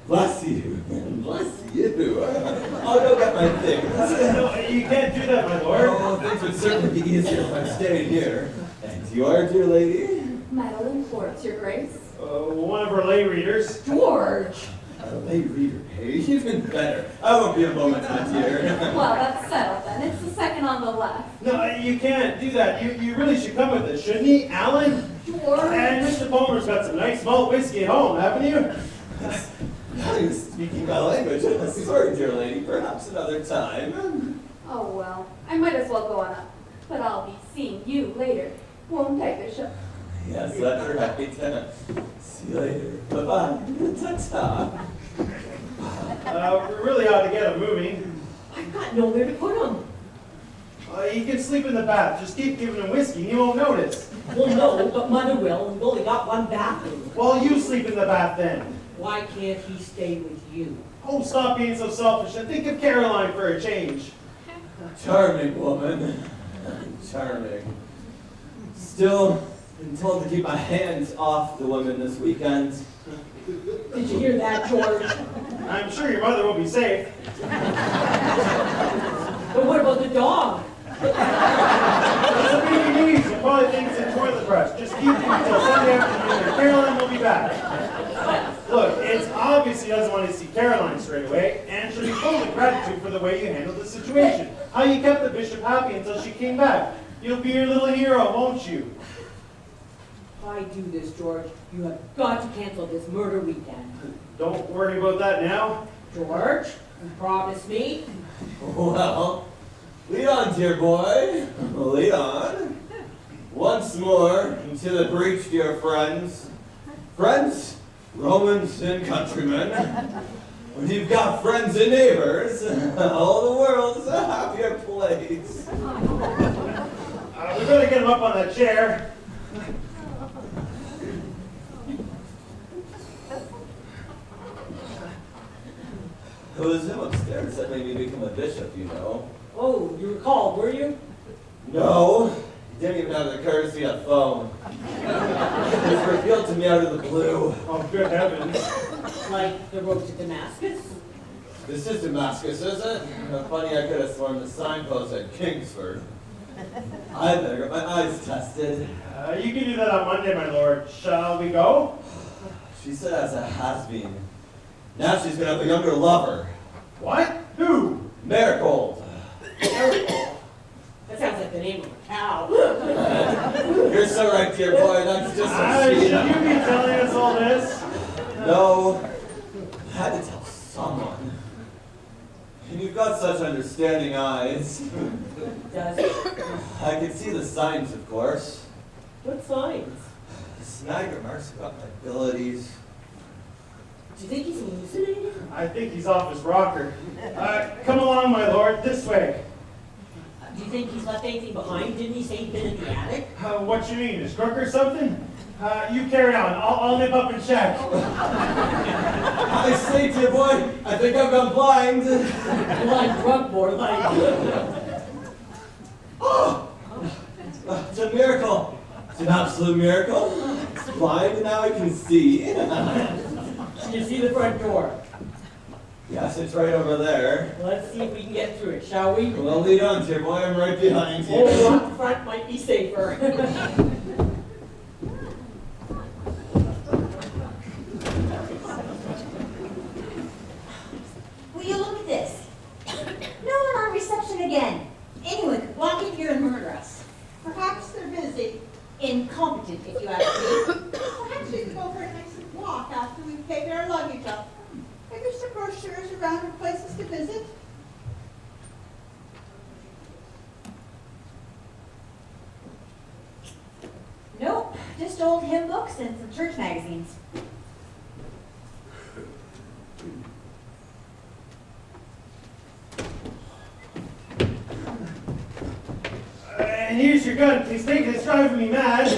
Bless you. Bless you. I'll go get my things. No, you can't do that, my lord. Oh, things would certainly be easier if I stayed here. And you are, dear lady? Madeline Force, Your Grace. One of our lay readers. George! A lay reader, hey? Even better. I won't be a moment, my dear. Well, that's settled then. It's the second on the left. No, you can't do that. You really should come with us, shouldn't you, Alan? George! And Mr. Palmer's got some nice malt whiskey at home, haven't you? Now you're speaking my language. Sorry, dear lady. Perhaps another time. Oh, well, I might as well go on up. But I'll be seeing you later, won't I, Bishop? Yes, that's right. See you later. Bye-bye. Ta-ta. We really ought to get him moving. I've got nowhere to put him. He can sleep in the bath. Just keep giving him whiskey. He won't notice. Well, no, but Mother will. We've only got one bathroom. Well, you sleep in the bath then. Why can't he stay with you? Oh, stop being so selfish and think of Caroline for a change. Charming woman. Charming. Still, been told to keep my hands off the women this weekend. Did you hear that, George? I'm sure your mother will be safe. But what about the dog? It's a baby needs. You'll probably think it's in for the press. Just keep it until Sunday afternoon and Caroline will be back. Look, it's obvious he doesn't want to see Caroline straight away, and she'll be full of gratitude for the way you handled the situation. How you kept the bishop happy until she came back. You'll be your little hero, won't you? If I do this, George, you have got to cancel this murder weekend. Don't worry about that now. George, you promised me. Well, lead on, dear boy. Lead on. Once more into the breach, dear friends. Friends, Romans, and countrymen. When you've got friends and neighbors, all the world's a happier place. We better get him up on that chair. It was him upstairs that made me become a bishop, you know. Oh, you were called, were you? No, he didn't even have the courtesy of phone. It was revealed to me out of the blue. Oh, good heavens. Like the road to Damascus? This is Damascus, is it? Funny, I could have sworn the signpost at Kingsford. I better get my eyes tested. You can do that on Monday, my lord. Shall we go? She said as a has-been. Now she's gonna have a younger lover. What? Who? Marigold. Marigold? That sounds like the name of a cow. You're so right, dear boy. That's just a Should you be telling us all this? No. I had to tell someone. And you've got such understanding eyes. Does it? I can see the signs, of course. What signs? The snag remarks about my abilities. Do you think he's hallucinating? I think he's off his rocker. Come along, my lord, this way. Do you think he's left anything behind? Didn't he say he'd been in the attic? What you mean, his crook or something? You carry on. I'll nip up and check. I say, dear boy, I think I've gone blind. Blind drunk, more like. Oh! It's a miracle. It's an absolute miracle. It's blind and now I can see. Can you see the front door? Yes, it's right over there. Let's see if we can get through it, shall we? Well, lead on, dear boy. I'm right behind you. Oh, up front might be safer. Will you look at this? No one on reception again. Anyone could walk in here and murder us. Perhaps they're busy. Incompetent, if you ask me. Perhaps we could go for a nice walk after we've paid our luggage up. Are there some brochures around for places to visit? Nope, just old hymn books and some church magazines. And here's your gun. Please take it. It's driving me mad.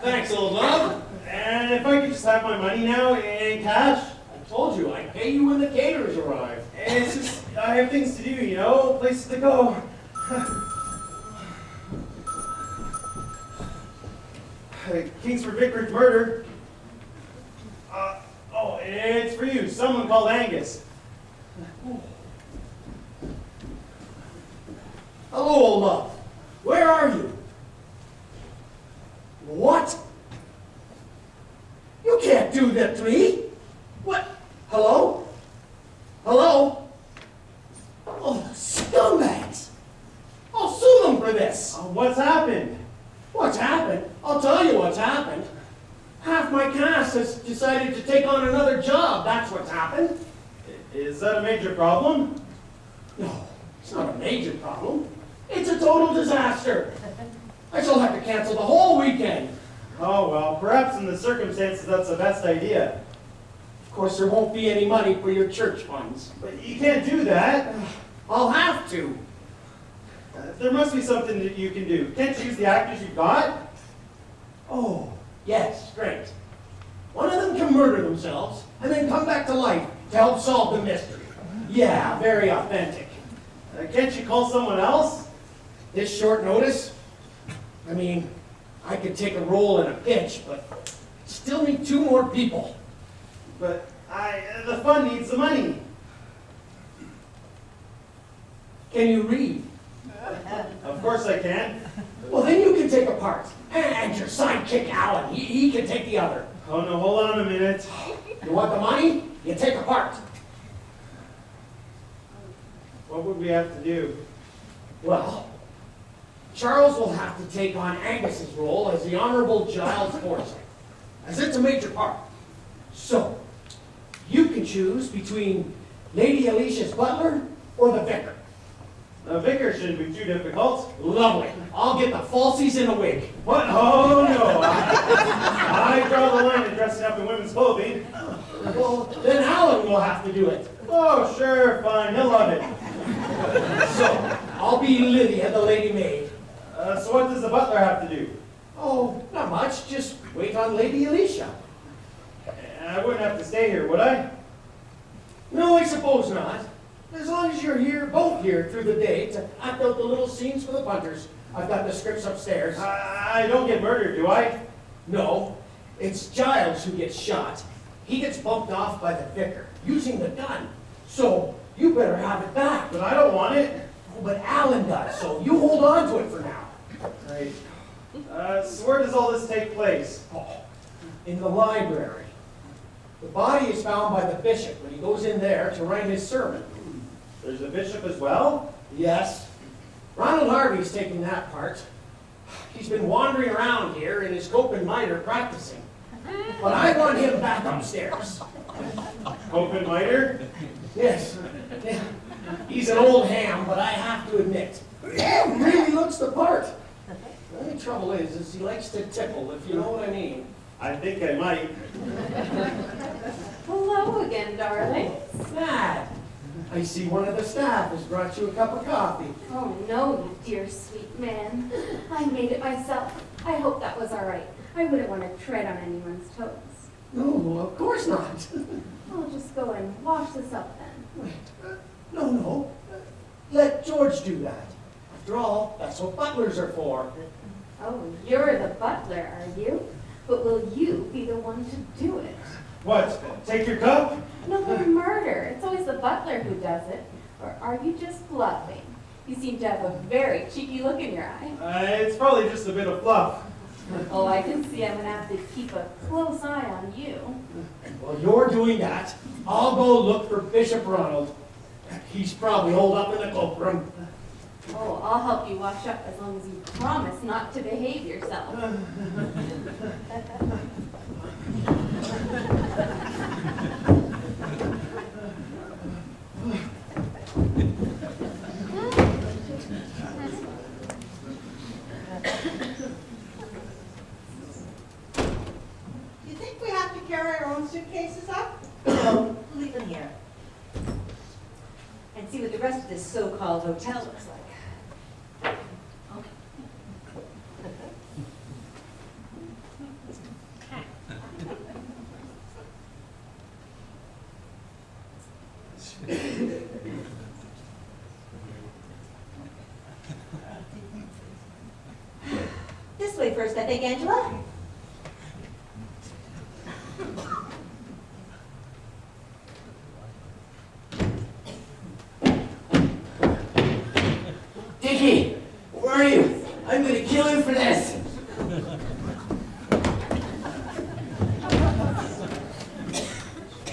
Thanks, old love. And if I could just have my money now in cash. I told you, I'd pay you when the caterers arrive. It's just, I have things to do, you know, places to go. Kingsford Vicars murder. Oh, it's for you. Someone called Angus. Hello, old love. Where are you? What? You can't do that to me. What? Hello? Hello? Oh, scumbags! I'll sue them for this. What's happened? What's happened? I'll tell you what's happened. Half my cast has decided to take on another job. That's what's happened. Is that a major problem? No, it's not a major problem. It's a total disaster. I shall have to cancel the whole weekend. Oh, well, perhaps in the circumstances that's the best idea. Of course, there won't be any money for your church funds. But you can't do that. I'll have to. There must be something that you can do. Can't you use the actors you've got? Oh, yes, great. One of them can murder themselves and then come back to life to help solve the mystery. Yeah, very authentic. Can't you call someone else? This short notice? I mean, I could take a role in a pitch, but still need 2 more people. But the fund needs the money. Can you read? Of course I can. Well, then you can take a part. And your sidekick, Alan, he can take the other. Oh no, hold on a minute. You want the money? You take a part. What would we have to do? Well, Charles will have to take on Angus's role as the Honorable Giles Forsyth, as it's a major part. So, you can choose between Lady Alicia's butler or the vicar. The vicar shouldn't be too difficult. Lovely. I'll get the falsies in a wig. What? Oh no. I draw the line at dressing up in women's clothing. Well, then Alan will have to do it. Oh, sure, fine. He'll love it. So, I'll be Lydia, the lady maid. So what does the butler have to do? Oh, not much. Just wait on Lady Alicia. I wouldn't have to stay here, would I? No, I suppose not. As long as you're here, both here through the day to act out the little scenes for the punters. I've got the scripts upstairs. I don't get murdered, do I? No, it's Giles who gets shot. He gets bumped off by the vicar using the gun. So you better have it back. But I don't want it. Oh, but Alan does, so you hold on to it for now. Right. So where does all this take place? Oh, in the library. The body is found by the bishop when he goes in there to write his sermon. There's a bishop as well? Yes. Ronald Harvey's taking that part. He's been wandering around here in his cope and mitre practicing. But I want him back upstairs. Cope and mitre? Yes. Yeah. He's an old ham, but I have to admit, he really looks the part. The only trouble is he likes to tickle, if you know what I mean. I think I might. Hello again, darling. Sad. I see one of the staff has brought you a cup of coffee. Oh no, you dear sweet man. I made it myself. I hope that was all right. I wouldn't want to tread on anyone's toes. No, of course not. I'll just go and wash this up then. Wait, no. Let George do that. After all, that's what butlers are for. Oh, you're the butler, are you? But will you be the one to do it? What? Take your cup? No, for murder. It's always the butler who does it. Or are you just bluffing? You seem to have a very cheeky look in your eye. It's probably just a bit of fluff. Oh, I can see I'm going to have to keep a close eye on you. While you're doing that, I'll go look for Bishop Ronald. He's probably holed up in the cloakroom. Oh, I'll help you wash up as long as you promise not to behave yourself. Do you think we have to carry our own suitcases up? No, leave them here. And see what the rest of this so-called hotel looks like. This way first, I think, Angela. Dickie, where are you? I'm gonna kill you for this.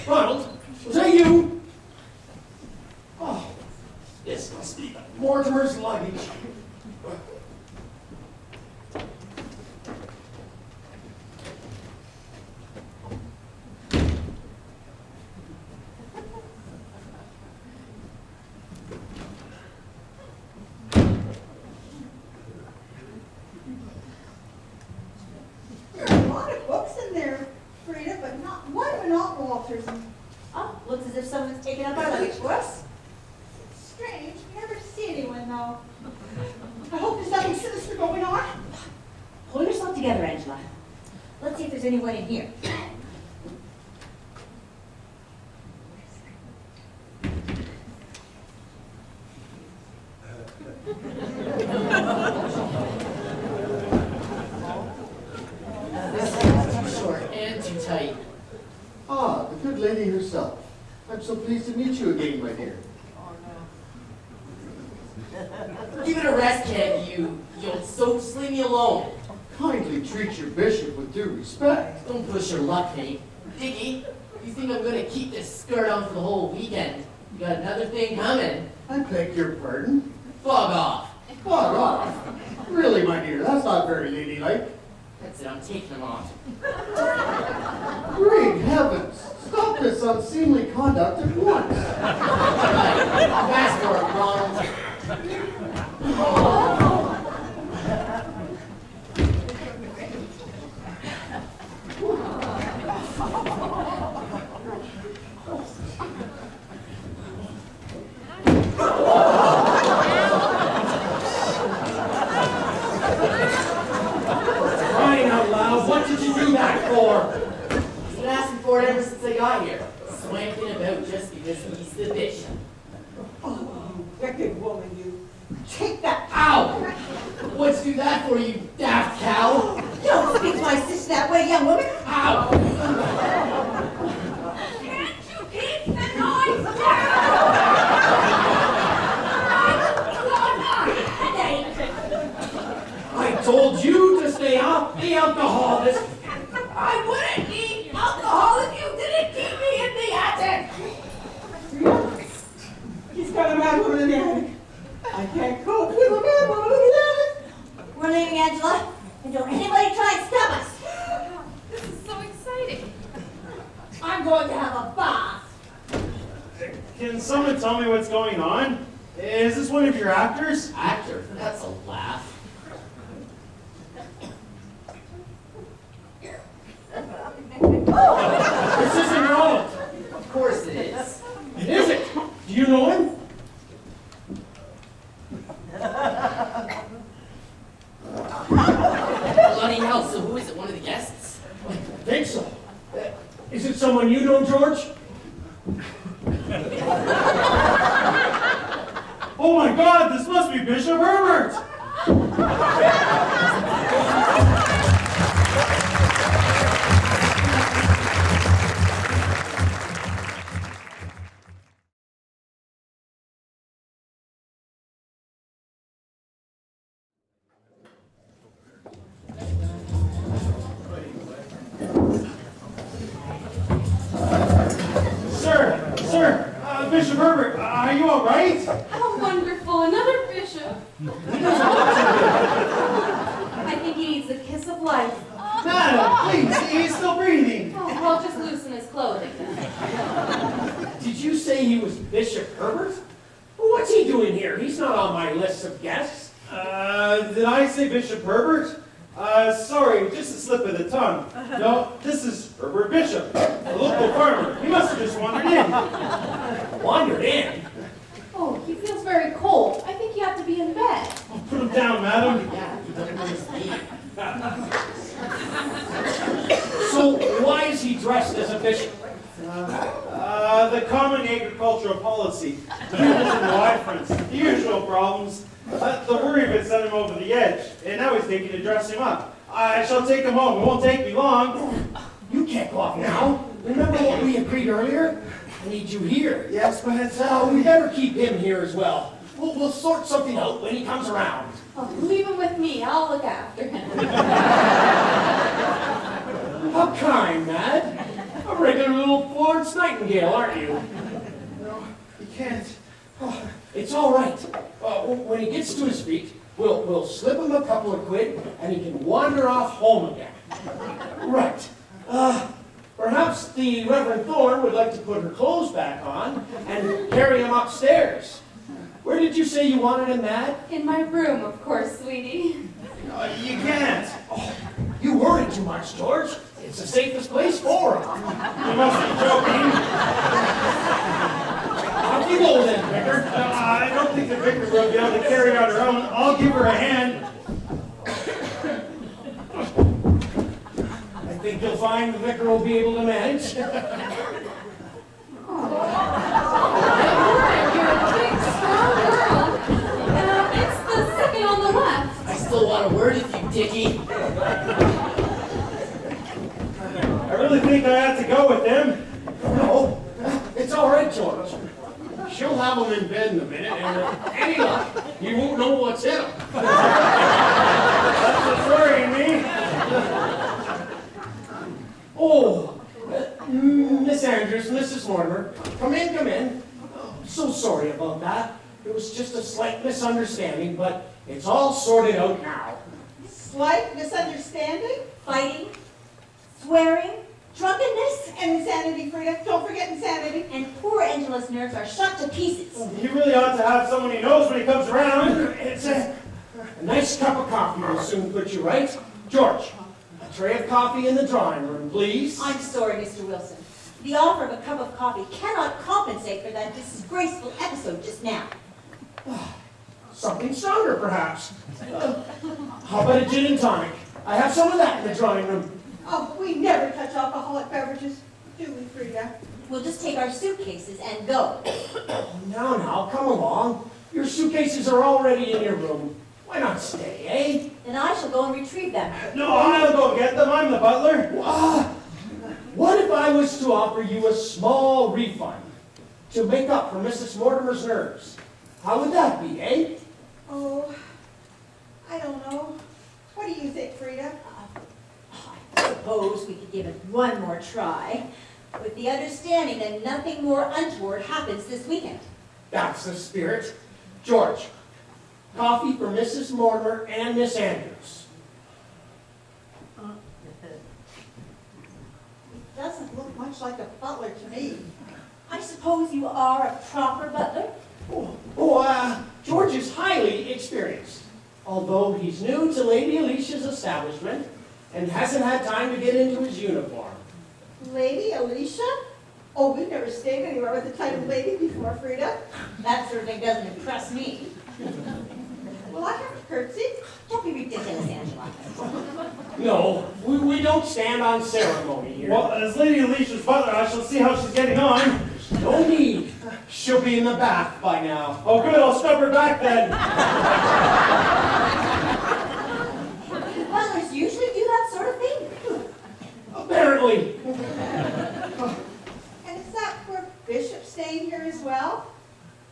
Ronald, was that you? Oh, this must be Mortimer's luggage. There are a lot of books in there, Frida, but not one of them not Walter's. Oh, looks as if someone's taken up our luggage for us. It's strange. We never see anyone, though. I hope there's nothing sinister going on. Pull yourself together, Angela. Let's see if there's anyone in here. This is too short and too tight. Ah, the good lady herself. I'm so pleased to meet you again, my dear. Give it a rest, can't you? You'll so just leave me alone. Kindly treat your bishop with due respect. Don't push your luck, Penny. Dickie, you think I'm gonna keep this skirt on for the whole weekend? You got another thing coming. I beg your pardon. Bug off. Bug off. Really, my dear, that's not very ladylike. That's it, I'm taking them off. Great heavens! Stop this unseemly conduct at once. Fast for it, Ronald. Crying out loud, what did you do that for? He's been asking for it ever since I got here. Swanking about just because he's the bishop. Oh, wicked woman, you. Take that. Ow! What's do that for, you daft cow? Don't speak to my sister that way, young woman. Ow! Can't you keep the noise down? I told you to stay off the alcohol. This I wouldn't need alcohol if you didn't keep me in the attic. He's got a mad woman in the attic. I can't cope with a mad woman in the attic. We're leaving, Angela, and don't anybody try and stop us. This is so exciting. I'm going to have a bath. Can someone tell me what's going on? Is this one of your actors? Actor, that's a laugh. this isn't Ronald. Of course it is. It isn't. Do you know him? Bloody hell, so who is it? One of the guests? I think so. Is it someone you know, George? Oh my God, this must be Bishop Herbert! Bishop Herbert, are you all right? How wonderful, another bishop. I think he needs the kiss of life. Madam, please, he's still breathing. Oh, well, just loosen his clothing. Did you say he was Bishop Herbert? Well, what's he doing here? He's not on my list of guests. Did I say Bishop Herbert? Sorry, just a slip of the tongue. No, this is Herbert Bishop, a local farmer. He must have just wandered in. Wandered in? Oh, he feels very cold. I think you have to be in bed. Oh, put him down, madam. Yeah, he doesn't understand. So why is he dressed as a bishop? The common agricultural policy. Pupils and wide fronts, the usual problems. The worry of it sent him over the edge, and now he's thinking to dress him up. I shall take him home. It won't take me long. You can't go off now. Remember what we agreed earlier? I need you here. Yes, but We better keep him here as well. We'll sort something out when he comes around. Oh, leave him with me. I'll look after him. How kind, Mad. A regular little Florence Nightingale, aren't you? no, you can't. Oh, it's all right. When he gets to his feet, we'll slip him a couple of quid, and he can wander off home again. Right. Perhaps the Reverend Thorne would like to put her clothes back on and carry him upstairs. Where did you say you wanted him, Mad? In my room, of course, sweetie. You can't. Oh, you worry too much, George. It's the safest place for him. You must be joking. Off you go then, Vicar. I don't think the vicar will be able to carry her on her own. I'll give her a hand. I think you'll find the Vicar will be able to manage. You're a big, strong girl. It's the second on the left. I still want a word with you, Dickie. I really think I have to go with them. No, it's all right, George. She'll have him in bed in a minute, and with any luck, you won't know what's in him. That's what's worrying me. Oh, Miss Andrews, Mrs. Mortimer, come in, come in. So sorry about that. It was just a slight misunderstanding, but it's all sorted out now. Slight misunderstanding Fighting, swearing, drunkenness, and insanity, Frida. Don't forget insanity. and poor Angela's nerves are shot to pieces. He really ought to have someone he knows when he comes around. It's a nice cup of coffee will soon put you right. George, a tray of coffee in the drawing room, please. I'm sorry, Mr. Wilson. The offer of a cup of coffee cannot compensate for that disgraceful episode just now. Something stronger, perhaps. How about a gin and tonic? I have some of that in the drawing room. Oh, we never touch alcoholic beverages, do we, Frida? We'll just take our suitcases and go. Now, come along. Your suitcases are already in your room. Why not stay, eh? Then I shall go and retrieve them. No, I'll go get them. I'm the butler. What if I was to offer you a small refund to make up for Mrs. Mortimer's nerves? How would that be, eh? Oh, I don't know. What do you think, Frida? I suppose we could give it one more try, with the understanding that nothing more untoward happens this weekend. That's the spirit. George, coffee for Mrs. Mortimer and Miss Andrews. It doesn't look much like a butler to me. I suppose you are a proper butler? George is highly experienced. Although he's new to Lady Alicia's establishment and hasn't had time to get into his uniform. Lady Alicia? Oh, we've never stayed anywhere with the title lady before, Frida. That sort of thing doesn't impress me. Well, I have a curtsy. Don't be ridiculous, Angela. No, we don't stand on ceremony here. Well, as Lady Alicia's butler, I shall see how she's getting on. No need. She'll be in the bath by now. Oh, good. I'll scrub her back then. Butlers usually do that sort of thing. Apparently. And is that poor Bishop staying here as well?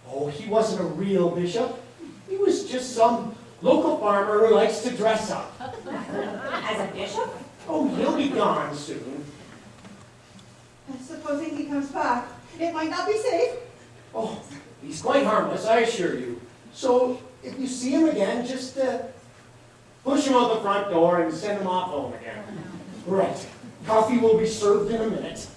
Oh, he wasn't a real bishop. He was just some local farmer who likes to dress up. As a bishop? Oh, he'll be gone soon. And supposing he comes back, it might not be safe. Oh, he's quite harmless, I assure you. So, if you see him again, just push him out the front door and send him off home again. Right. Coffee will be served in a minute.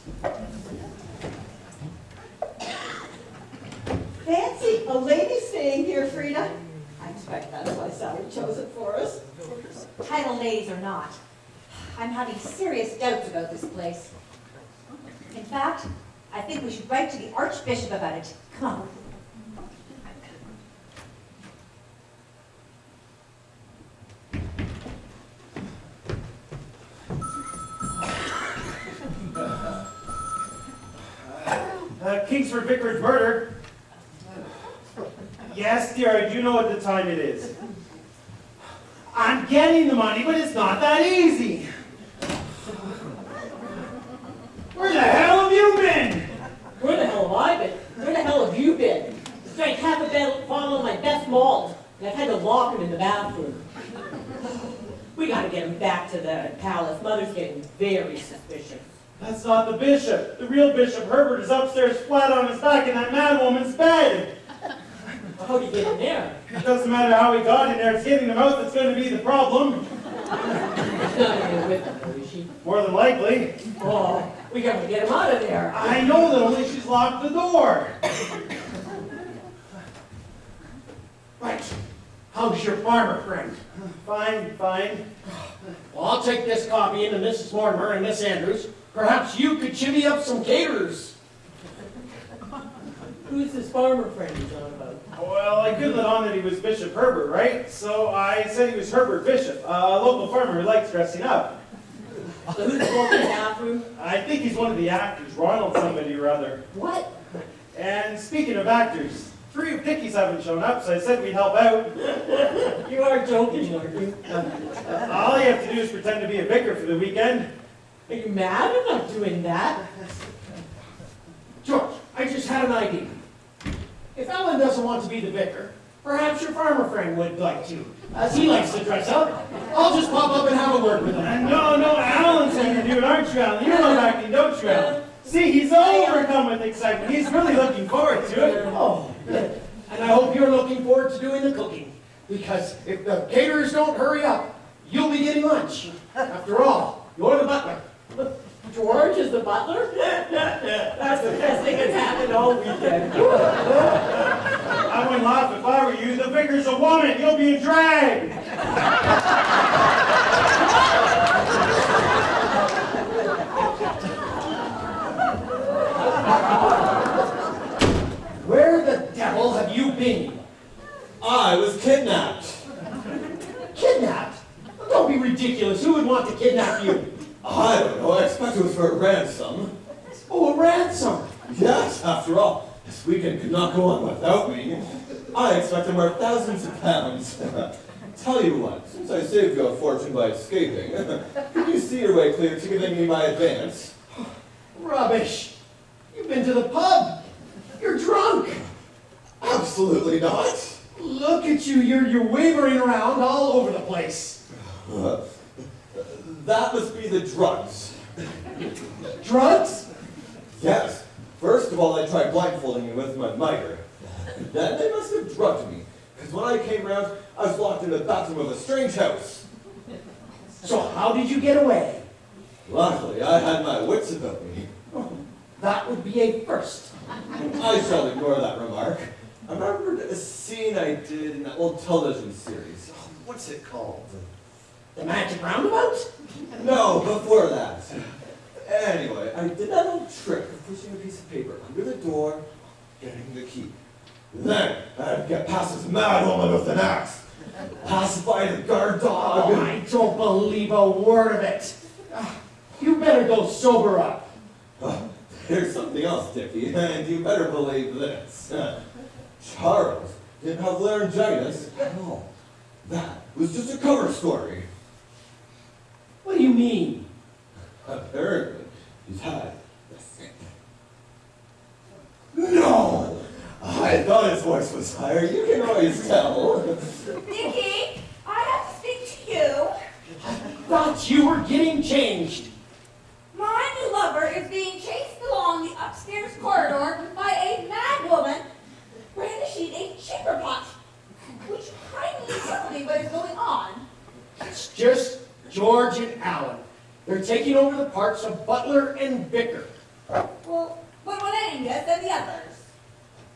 Fancy a lady staying here, Frida. I expect that's why Sally chose it for us. Title ladies or not, I'm having serious doubts about this place. In fact, I think we should write to the Archbishop about it. Come on. Kingsford Vicarage murder. Yes, dear, I do know what the time it is. I'm getting the money, but it's not that easy. Where the hell have you been? Where the hell have I been? Where the hell have you been? Drank half a bottle of my best malt, and I've had to lock him in the bathroom. We gotta get him back to the palace. Mother's getting very suspicious. That's not the bishop. The real Bishop Herbert is upstairs flat on his back in that mad woman's bed. How'd he get in there? It doesn't matter how he got in there. It's getting him out that's going to be the problem. She's not in there with him, though, is she? More than likely. Oh, we gotta get him out of there. I know that, only she's locked the door. Right. How's your farmer friend? Fine, fine. Well, I'll take this coffee into Mrs. Mortimer and Miss Andrews. Perhaps you could chivvy up some caterers. Who's this farmer friend he's on about? Well, I couldn't let on that he was Bishop Herbert, right? So I said he was Herbert Bishop, a local farmer who likes dressing up. So who's the one in the bathroom? I think he's one of the actors, Ronald somebody or other. What? And speaking of actors, 3 of Dickies haven't shown up, so I said we'd help out. You are joking, aren't you? All you have to do is pretend to be a vicar for the weekend. Are you mad? I'm not doing that. George, I just had an idea. If Ellen doesn't want to be the vicar, Perhaps your farmer friend would like to, as he likes to dress up. I'll just pop up and have a word with him. No, Alan's gonna do it, aren't you, Alan? You love acting, don't you, Alan? See, he's overcome with excitement. He's really looking forward to it. Oh, good. And I hope you're looking forward to doing the cooking, because if the caterers don't hurry up, you'll be getting lunch. After all, you're the butler. George is the butler? That's the best thing that's happened all weekend. I wouldn't laugh if I were you. The vicar's a woman. You'll be a drag. Where the devil have you been? I was kidnapped. Kidnapped? Don't be ridiculous. Who would want to kidnap you? I don't know. I expect it was for a ransom. Oh, a ransom. Yes, after all, this weekend could not go on without me. I expect I'm worth thousands of pounds. Tell you what, since I saved you a fortune by escaping, can you see your way clear to giving me my advance? Rubbish. You've been to the pub. You're drunk. Absolutely not. Look at you. You're wavering around all over the place. That must be the drugs. Drugs? Yes. First of all, I tried blindfolding you with my miter. Then they must have drugged me, because when I came round, I was locked in the bathroom of a strange house. So how did you get away? Luckily, I had my wits about me. That would be a first. I shall ignore that remark. I remembered a scene I did in that old television series. Oh, what's it called? The Magic Roundabout? No, before that. Anyway, I did that old trick of pushing a piece of paper under the door, getting the key. Then I'd get past this mad woman with an axe, pacify the guard dog. Oh, I don't believe a word of it. You better go sober up. Here's something else, Dickie, and you better believe this. Charles didn't have laryngitis at all. That was just a cover story. What do you mean? Apparently, he's had the sick. No! I thought his voice was higher. You can always tell. Dickie, I have to speak to you. I thought you were getting changed. My new lover is being chased along the upstairs corridor by a mad woman brandishing a chamber pot. Would you kindly tell me what is going on? It's just George and Alan. They're taking over the parts of butler and vicar. Well, what about Angus and the others?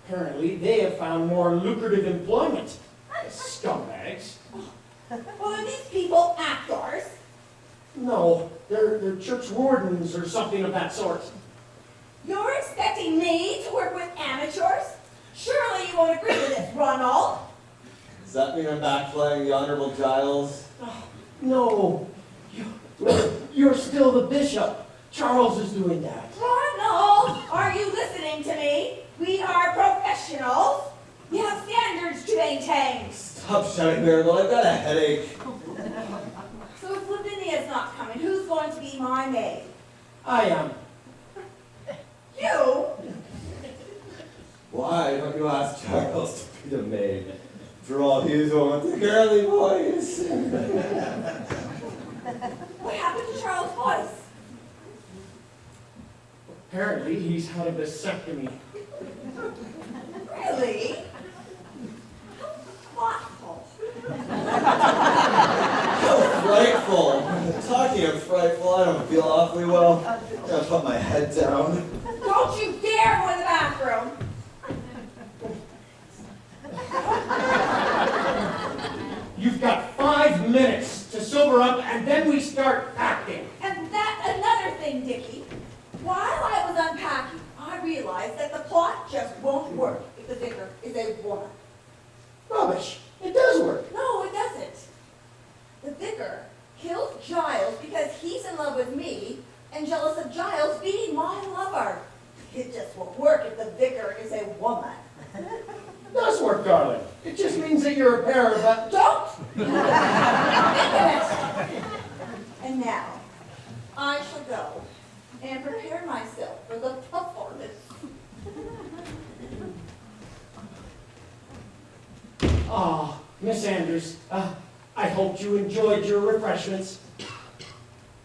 Apparently, they have found more lucrative employment. Scumbags. Well, are these people actors? No, they're church wardens or something of that sort. You're expecting me to work with amateurs? Surely you won't agree with this, Ronald. Does that mean I'm back playing the Honorable Giles? Oh, no, you're still the bishop. Charles is doing that. Ronald, are you listening to me? We are professionals. We have standards to maintain. Stop shouting, Miracle. I've got a headache. So if Lavinia's not coming, who's going to be my maid? I am. You? Why don't you ask Charles to be the maid? For all he's on with the girly voice. What happened to Charles' voice? Apparently, he's had a vasectomy. Really? How thoughtful. How frightful. Talking of frightful, I don't feel awfully well. I'm gonna put my head down. Don't you dare go in the bathroom. You've got 5 minutes to sober up, and then we start acting. And that's another thing, Dickie. While I was unpacking, I realized that the plot just won't work if the vicar is a woman. Rubbish. It does work. No, it doesn't. The vicar killed Giles because he's in love with me and jealous of Giles being my lover. It just won't work if the vicar is a woman. It does work, darling. It just means that you're a pair of... Don't! Think of it. And now, I shall go and prepare myself for the performance. Ah, Miss Anders, I hoped you enjoyed your refreshments.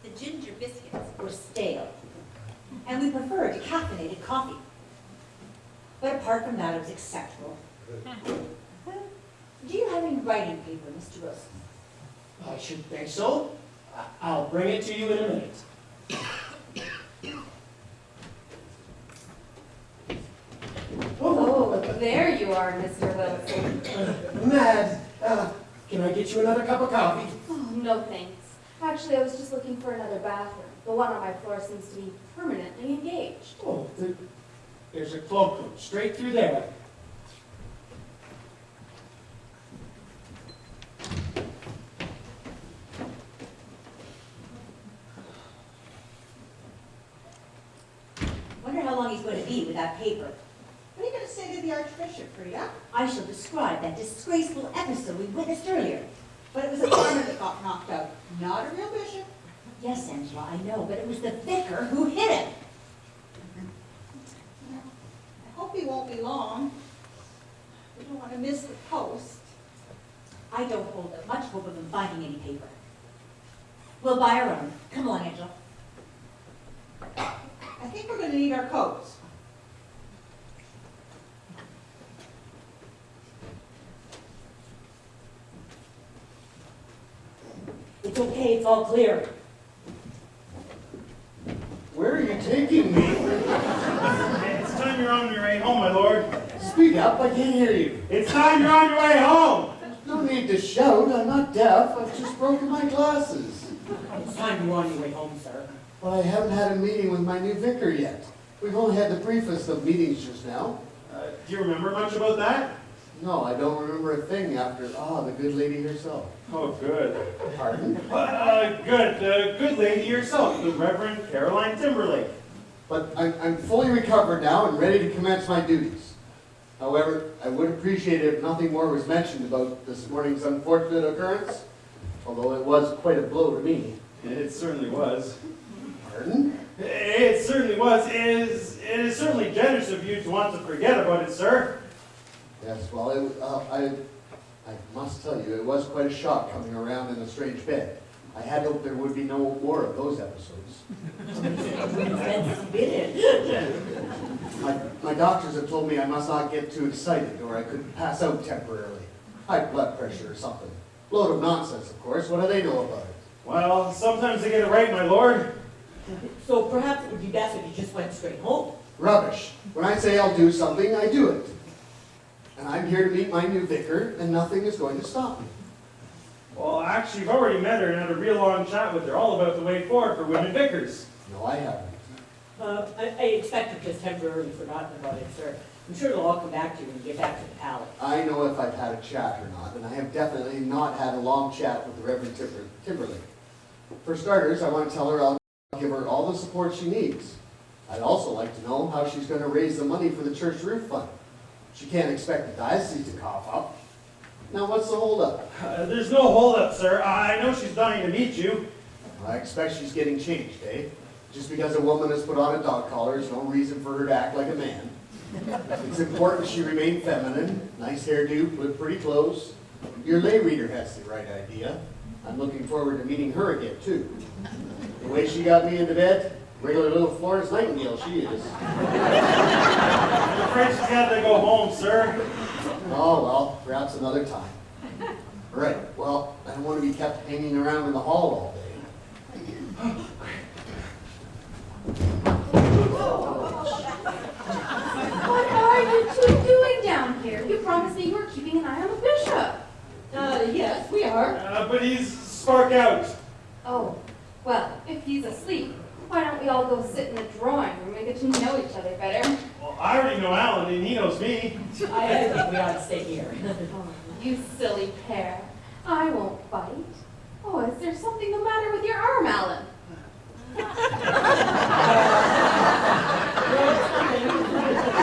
The ginger biscuits were stale, and we preferred decaffeinated coffee. But apart from that, it was acceptable. Do you have any writing paper, Mr. Wilson? I should think so. I'll bring it to you in a minute. Oh, there you are, Mr. Wilson. Mad, can I get you another cup of coffee? Oh, no thanks. Actually, I was just looking for another bathroom. The one on my floor seems to be permanently engaged. Oh, there's a cloakroom straight through there. Wonder how long he's going to be with that paper. What are you going to say to the Archbishop, Frida? I shall describe that disgraceful episode we witnessed earlier. But it was a farmer that got knocked out, not a real bishop. Yes, Angela, I know, but it was the vicar who hit him. I hope he won't be long. We don't want to miss the post. I don't hold up much hope of him finding any paper. We'll buy our own. Come along, Angela. I think we're going to need our coats. It's okay, it's all clear. Where are you taking me? It's time you're on your way home, my lord. Speak up, I can't hear you. It's time you're on your way home. No need to shout, I'm not deaf. I've just broken my glasses. It's time you're on your way home, sir. But I haven't had a meeting with my new vicar yet. We've only had the briefest of meetings just now. Do you remember much about that? No, I don't remember a thing after, the good lady herself. Oh, good. Pardon? Good lady yourself, the Reverend Caroline Timberlake. But I'm fully recovered now and ready to commence my duties. However, I would appreciate it if nothing more was mentioned about this morning's unfortunate occurrence, although it was quite a blow to me. It certainly was. Pardon? It certainly was. It is certainly generous of you to want to forget about it, sir. Yes, well, I must tell you, it was quite a shock coming around in a strange bed. I had hoped there would be no more of those episodes. My doctors have told me I must not get too excited or I could pass out temporarily. High blood pressure or something. Load of nonsense, of course. What do they know about it? Well, sometimes they get it right, my lord. So perhaps it would be best if you just went straight home. Rubbish. When I say I'll do something, I do it. And I'm here to meet my new vicar, and nothing is going to stop me. Well, actually, you've already met her and had a real long chat with her all about the way forward for women vicars. No, I haven't. I expect you've just temporarily forgotten about it, sir. I'm sure they'll all come back to you when you get back to the palace. I know if I've had a chat or not, and I have definitely not had a long chat with the Reverend Timberlake. For starters, I want to tell her I'll give her all the support she needs. I'd also like to know how she's going to raise the money for the church roof fund. She can't expect the diocese to cough up. Now, what's the holdup? There's no holdup, sir. I know she's dying to meet you. I expect she's getting changed, eh? Just because a woman has put on a dog collar is no reason for her to act like a man. It's important she remain feminine, nice hairdo, with pretty clothes. Your lay reader has the right idea. I'm looking forward to meeting her again, too. The way she got me into bed, regular little Florence Nightingale she is. I'm afraid she's got to go home, sir. Oh, well, perhaps another time. Right, well, I don't want to be kept hanging around in the hall all day. What are you two doing down here? You promised me you were keeping an eye on the bishop. Yes, we are. But he's spark out. Oh, well, if he's asleep, why don't we all go sit in the drawing room and get to know each other better? Well, I already know Alan, and he knows me. I think we ought to stay here. Oh, you silly pair. I won't bite. Oh, is there something the matter with your arm, Alan? It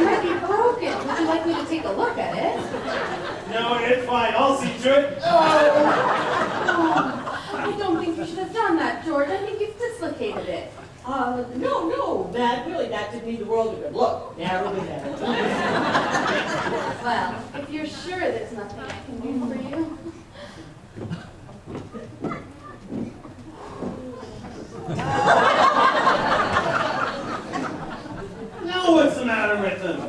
might be broken. Would you like me to take a look at it? No, it's fine. I'll see to it. Oh, I don't think you should have done that, George. I think you've dislocated it. No, that didn't need the world a good look. Never would have. Well, if you're sure there's nothing I can do for you. Now what's the matter with him?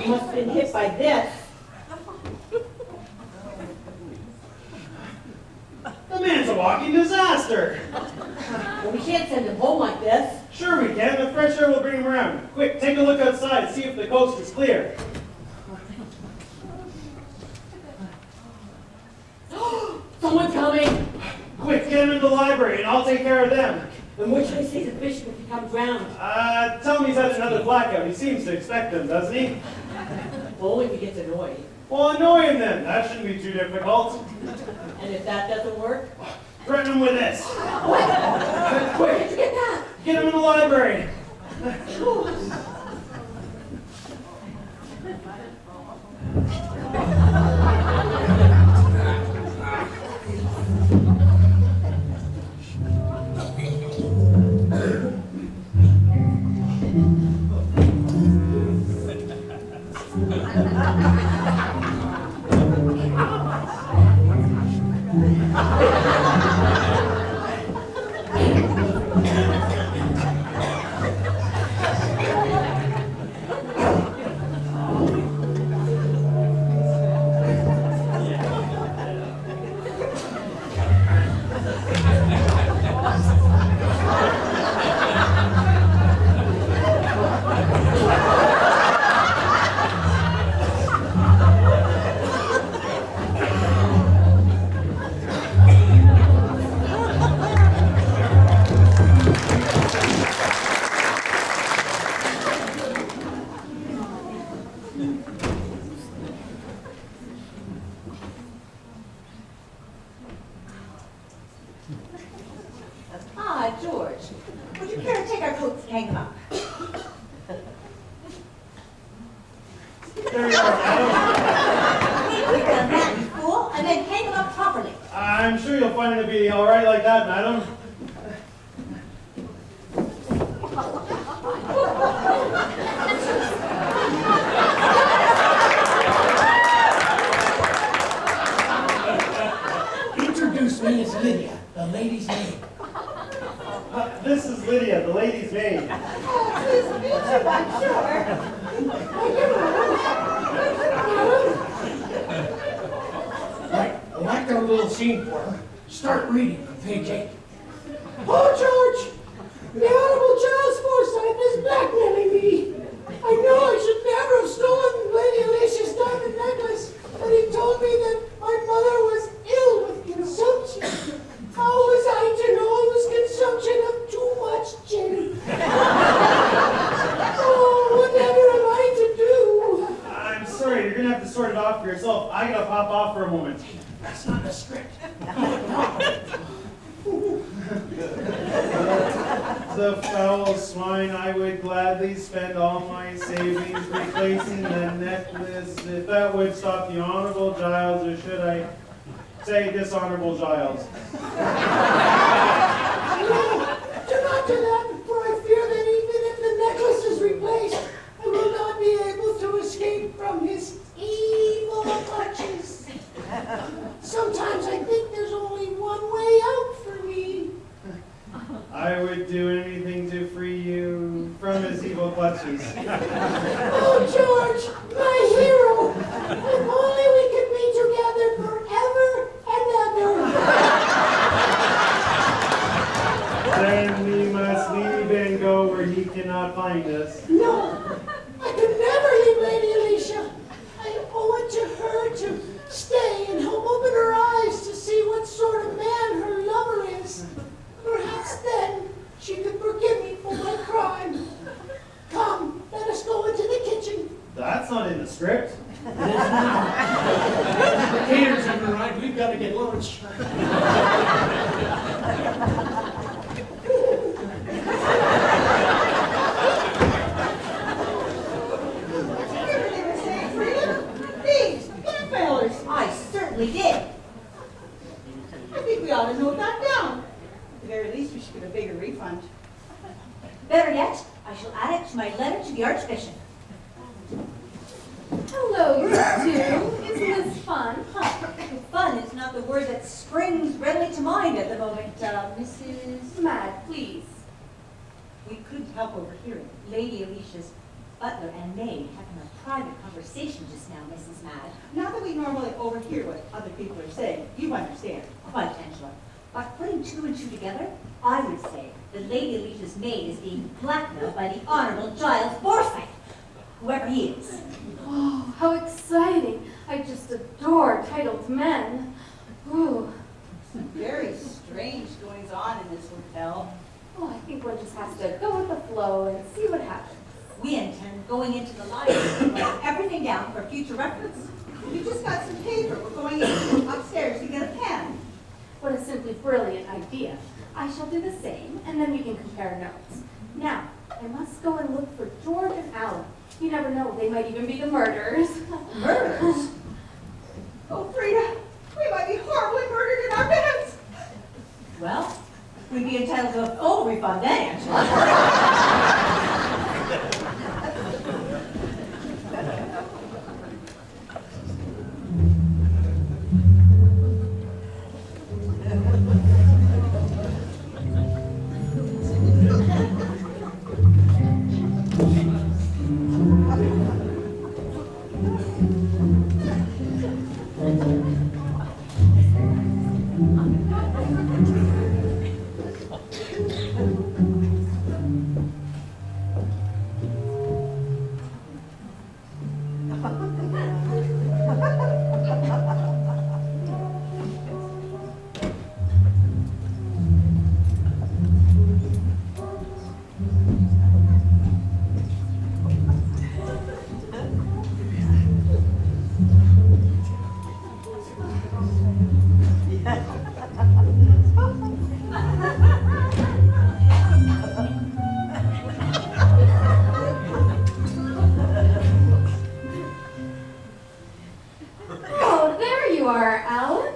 He must have been hit by this. The man's a walking disaster. Well, we can't send him home like this. Sure we can. The fresh air will bring him around. Quick, take a look outside. See if the coast is clear. Someone's coming. Quick, get him in the library and I'll take care of them. And what should I say to the bishop if he comes round? Tell him he's had another blackout. He seems to expect them, doesn't he? Well, only if he gets annoyed. Well, annoy him then. That shouldn't be too difficult. And if that doesn't work? Threaten him with this. Where did you get that? Get him in the library. Ah, George, would you care to take our coats and hang them up? There you are, madam. Quicker than that, you fool, and then hang them up properly. I'm sure you'll find it to be all right like that, madam. Introduce me as Lydia, the lady's maid. This is Lydia, the lady's maid. Oh, please to meet you, I'm sure. Right, I'll act out a little scene for her. Start reading from page 8. Oh, George! The Honorable Charles Forsyth is blackmailing me. I know I should never have stolen Lady Alicia's diamond necklace, but he told me that my mother was ill with consumption. How was I to know it was consumption of too much gin? Oh, whatever am I to do? I'm sorry, you're gonna have to sort it off for yourself. I gotta pop off for a moment. That's not the script. The foul swine, I would gladly spend all my savings replacing the necklace if that would stop the Honorable Giles, or should I say dishonorable Giles. No, do not do that, for I fear that even if the necklace is replaced, I will not be able to escape from his evil clutches. Sometimes I think there's only one way out for me. I would do anything to free you from his evil clutches. Oh, George, my hero! If only we could be together forever and ever. Then we must leave and go where he cannot find us. No, I could never leave Lady Alicia. I owe it to her to stay and help open her eyes to see what sort of man her lover is. Perhaps then she could forgive me for my crime. Come, let us go into the kitchen. That's not in the script. It is now. The caterers have arrived. We've got to get lunch. Thieves, blackmailers. I certainly did. I think we ought to note that down. At the very least, we should get a bigger refund. Mrs. Mad, please. We couldn't help overhearing Lady Alicia's butler and maid having a private conversation just now, Mrs. Mad. Not that we normally overhear what other people are saying. You understand. Quite, Angela. But putting two and two together, I would say that Lady Alicia's maid is being blackmailed by the Honorable Giles Forsyth, whoever he is. Oh, how exciting. I just adore titled men. Ooh. Some very strange goings on in this hotel. Oh, I think one just has to go with the flow and see what happens. We intend going into the library, writing everything down for future reference. We just got some paper. We're going in upstairs to get a pen. What a simply brilliant idea. I shall do the same, and then we can compare notes. Now, I must go and look for George and Alan. You never know, they might even be the murderers. Murders? Oh, Frida, we might be horribly murdered in our beds. Well, we'd be entitled to a full refund then, Angela. Oh, there you are, Alan.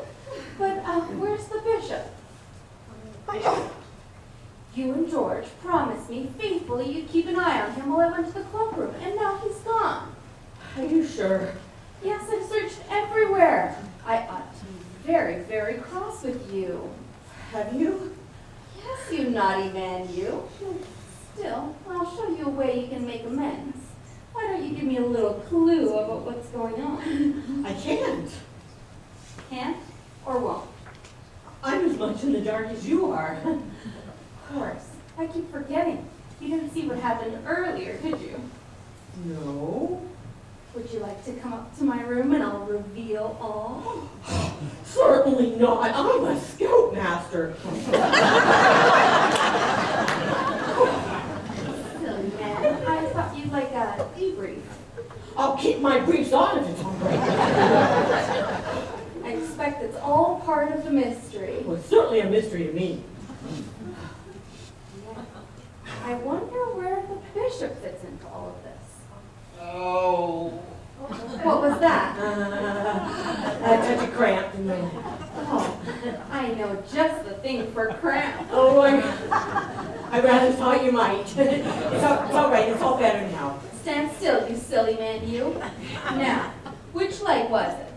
But where's the bishop? You and George promised me faithfully you'd keep an eye on him while I went to the cloakroom, and now he's gone. Are you sure? Yes, I've searched everywhere. I ought to be very, very cross with you. Have you? Yes, you naughty man, you. Still, I'll show you a way you can make amends. Why don't you give me a little clue about what's going on? I can't. Can't or won't? I'm as much in the dark as you are. Of course. I keep forgetting. You didn't see what happened earlier, did you? No. Would you like to come up to my room and I'll reveal all? Certainly not. I'm a scoutmaster. Silly man. I thought you'd like a debrief. I'll keep my briefs on if it's all right. I expect it's all part of the mystery. Well, it's certainly a mystery to me. I wonder where the bishop fits into all of this. Oh. What was that? I touch a cramp in the... Oh, I know just the thing for cramp. Oh, I rather thought you might. It's all right. It's all better now. Stand still, you silly man, you. Now, which leg was it?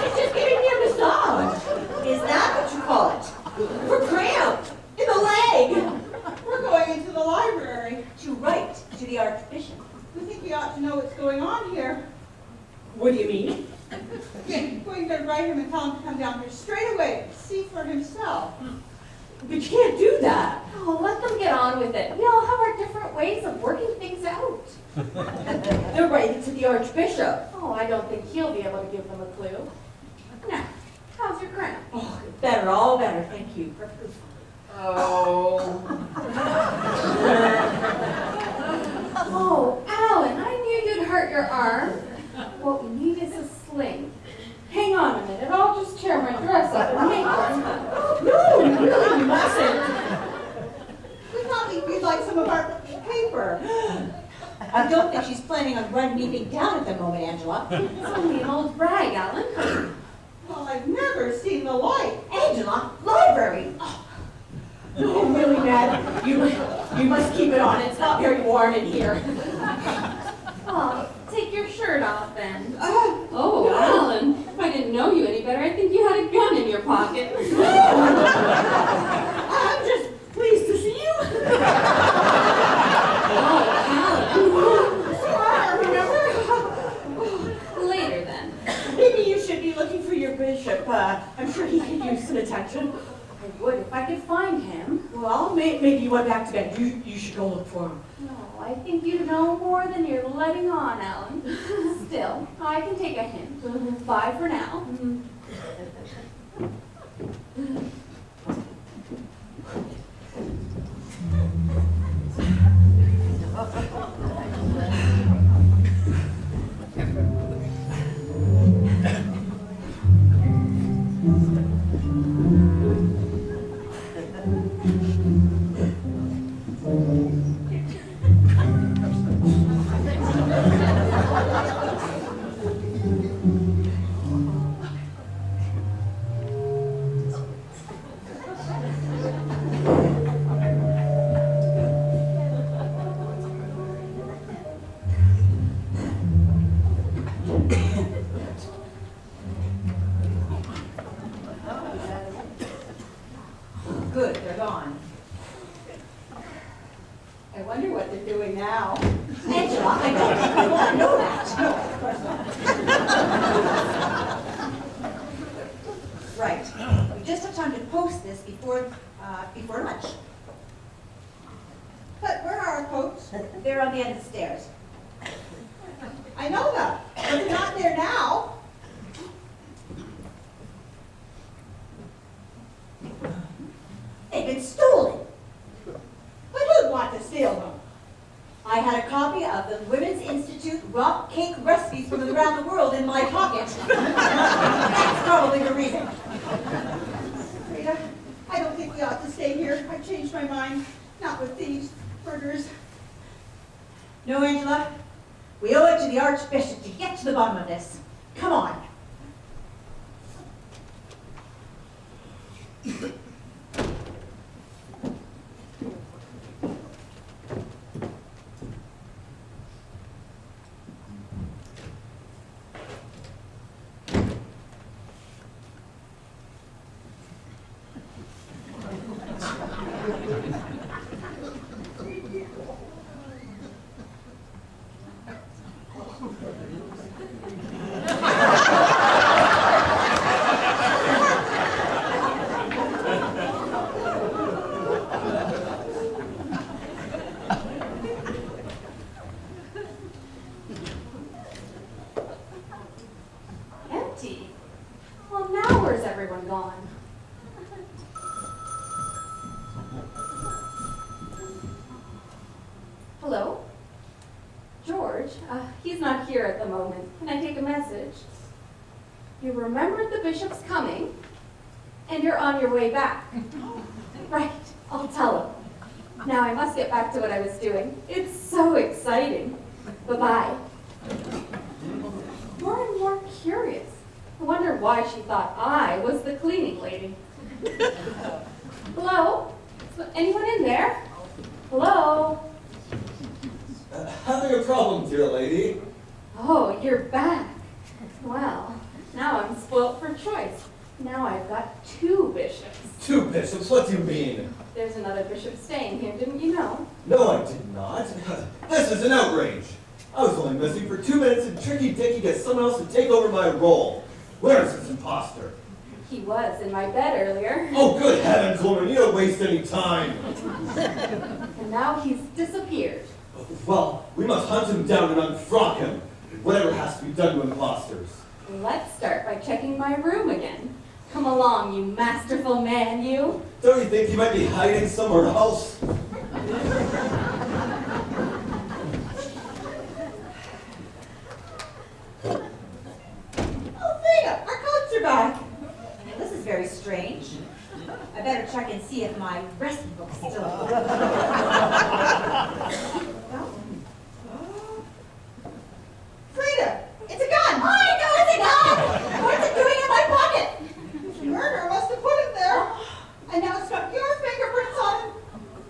She's just giving me a massage. Is that what you call it? For cramp in the leg. We're going into the library. To write to the Archbishop. We think we ought to know what's going on here. What do you mean? We're going to write him and tell him to come down here straight away to see for himself. But you can't do that. Oh, let them get on with it. We all have our different ways of working things out. They're writing to the Archbishop. Oh, I don't think he'll be able to give them a clue. Now, how's your cramp? Oh, better, all better. Thank you. Perfectly fine. Oh, Alan, I knew you'd hurt your arm. What we need is a sling. Hang on a minute, I'll just tear my dress up and make one. No, you mustn't. We thought we'd like some of our paper. I don't think she's planning on running anything down at the moment, Angela. It's only an old rag, Alan. Well, I've never seen the like. Angela, library. No, really, Ned. You must keep it on. It's not very warm in here. Oh, take your shirt off then. Oh, Oh, Alan, if I didn't know you any better, I'd think you had a gun in your pocket. I'm just pleased to see you. Oh, Smart, remember? Alan. Later then. Maybe you should be looking for your bishop. I'm sure he could use some attention. I would if I could find him. Well, maybe you went back to bed. You should go look for him. No, I think you know more than you're letting on, Alan. Still, I can take a hint. Bye for now. Good, they're gone. I wonder what they're doing now. Angela, I don't think you want to know that. No, of course not. Right. We just have time to post this before lunch. But where are our coats? They're on the end of the stairs. I know that, but they're not there now. They've been stolen. But who'd want to steal them? I had a copy of the Women's Institute rock cake recipes from around the world in my pocket. That's probably the reason. Rita, I don't think we ought to stay here. I've changed my mind. Not with thieves, murderers. No, Angela. We owe it to the Archbishop to get to the bottom of this. Come on. Empty? Well, now where's everyone gone? Hello? George? He's not here at the moment. Can I take a message? You remembered the bishop's coming, and you're on your way back. Right, I'll tell him. Now I must get back to what I was doing. It's so exciting. Bye-bye. More and more curious. I wonder why she thought I was the cleaning lady. Hello? Is anyone in there? Hello? Having a problem, dear lady. Oh, you're back. Well, now I'm spoilt for choice. Now I've got 2 bishops. 2 bishops? What do you mean? There's another bishop staying here, didn't you know? No, I did not. This is an outrage. I was only missing for 2 minutes and Tricky Dicky gets someone else to take over my role. Where's this imposter? He was in my bed earlier. Oh, good heavens, woman, you don't waste any time. And now he's disappeared. Well, we must hunt him down and unfrock him. Whatever has to be done to imposters. Let's start by checking my room again. Come along, you masterful man, you. Don't you think he might be hiding somewhere else? Oh, Frida, our coats are back. This is very strange. I better check and see if my recipe book's still Frida, it's a gun! I know it's a gun! What's it doing in my pocket? The murderer must have put it there. And now it's got your fingerprints on it.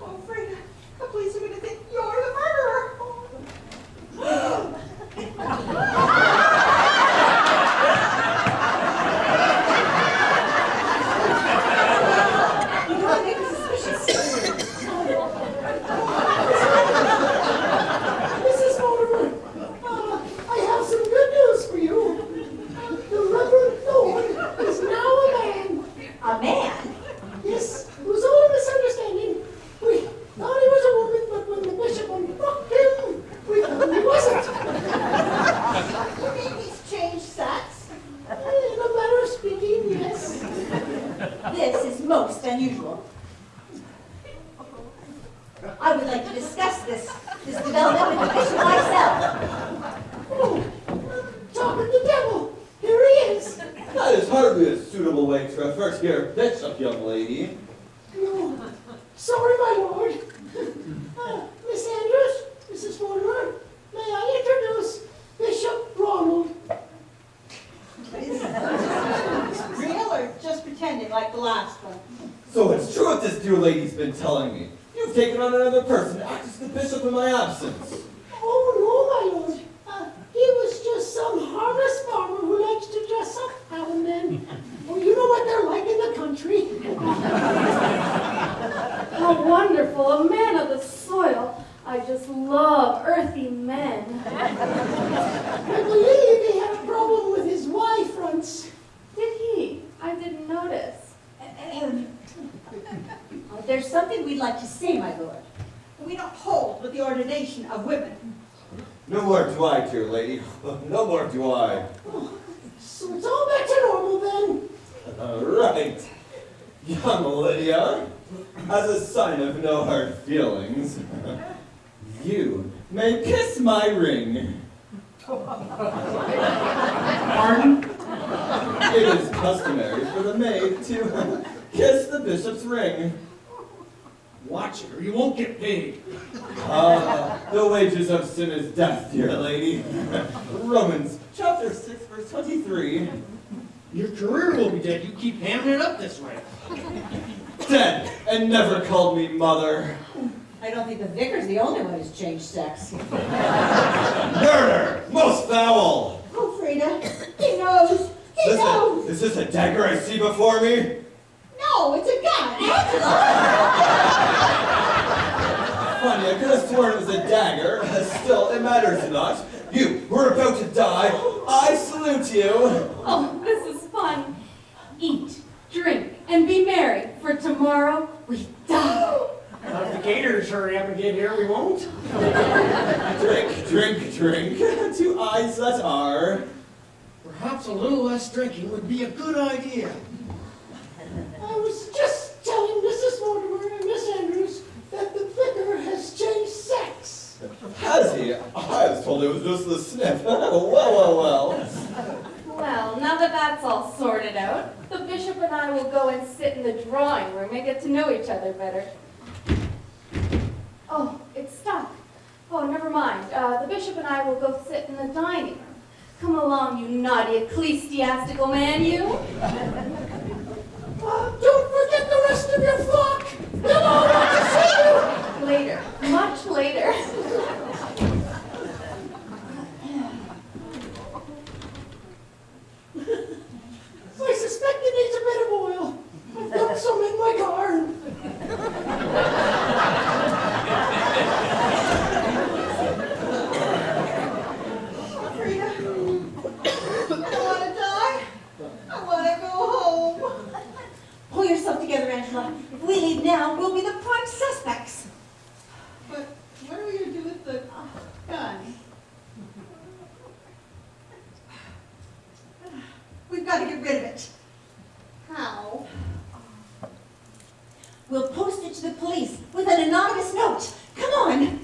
Oh, Frida, the police are going to think you're the murderer. development with the bishop myself. Talk of the devil! Here he is! That is hardly a suitable way to refer to your bishop, young lady. No, sorry, my lord. Miss Andrews, Mrs. Mortimer, may I introduce Bishop Ronald? Real or just pretending like the last one? So it's true what this dear lady's been telling me. You've taken on another person to act as the bishop in my absence. Oh, no, my lord. He was just some harmless farmer who likes to dress up now and then. Oh, you know what they're like in the country. How wonderful, a man of the soil. I just love earthy men. I believe he had a problem with his wife once. Did he? I didn't notice. There's something we'd like to say, my lord. We don't hold with the ordination of women. No more do I, dear lady. No more do I. So it's all back to normal then. Right. Young Lydia, as a sign of no hard feelings, you may kiss my ring. Pardon? It is customary for the maid to kiss the bishop's ring. Watch it or you won't get paid. The wages of sin is death, dear lady. Romans chapter 6, verse 23. Your career will be dead. You keep hamming it up this way. Dead, and never called me mother. I don't think the vicar's the only one who's changed sex. Murder, most foul. Oh, Frida, he knows. He knows. Is this a dagger I see before me? No, it's a gun. Funny, I could have sworn it was a dagger. Still, it matters not. You were about to die. I salute you. Oh, this is fun. Eat, drink, and be merry, for tomorrow we die. If the caterers hurry up and get here, we won't. Drink, drink, drink. To eyes that are. Perhaps a little less drinking would be a good idea. I was just telling Mrs. Mortimer and Miss Andrews that the vicar has changed sex. Has he? I was told it was just the sniff. Well. Well, now that that's all sorted out, the bishop and I will go and sit in the drawing room and get to know each other better. Oh, it's stuck. Oh, never mind. The bishop and I will go sit in the dining room. Come along, you naughty ecclesiastical man, you. Don't forget the rest of your flock. They'll all want to see you. Later, much later. I suspect it needs a bit of oil. I've dumped some in my garden. Frida, I want to die. I want to go home. Pull yourself together, Angela. If we leave now, we'll be the prime suspects. But what are we going to do with the gun? We've got to get rid of it. How? We'll post it to the police with an anonymous note. Come on.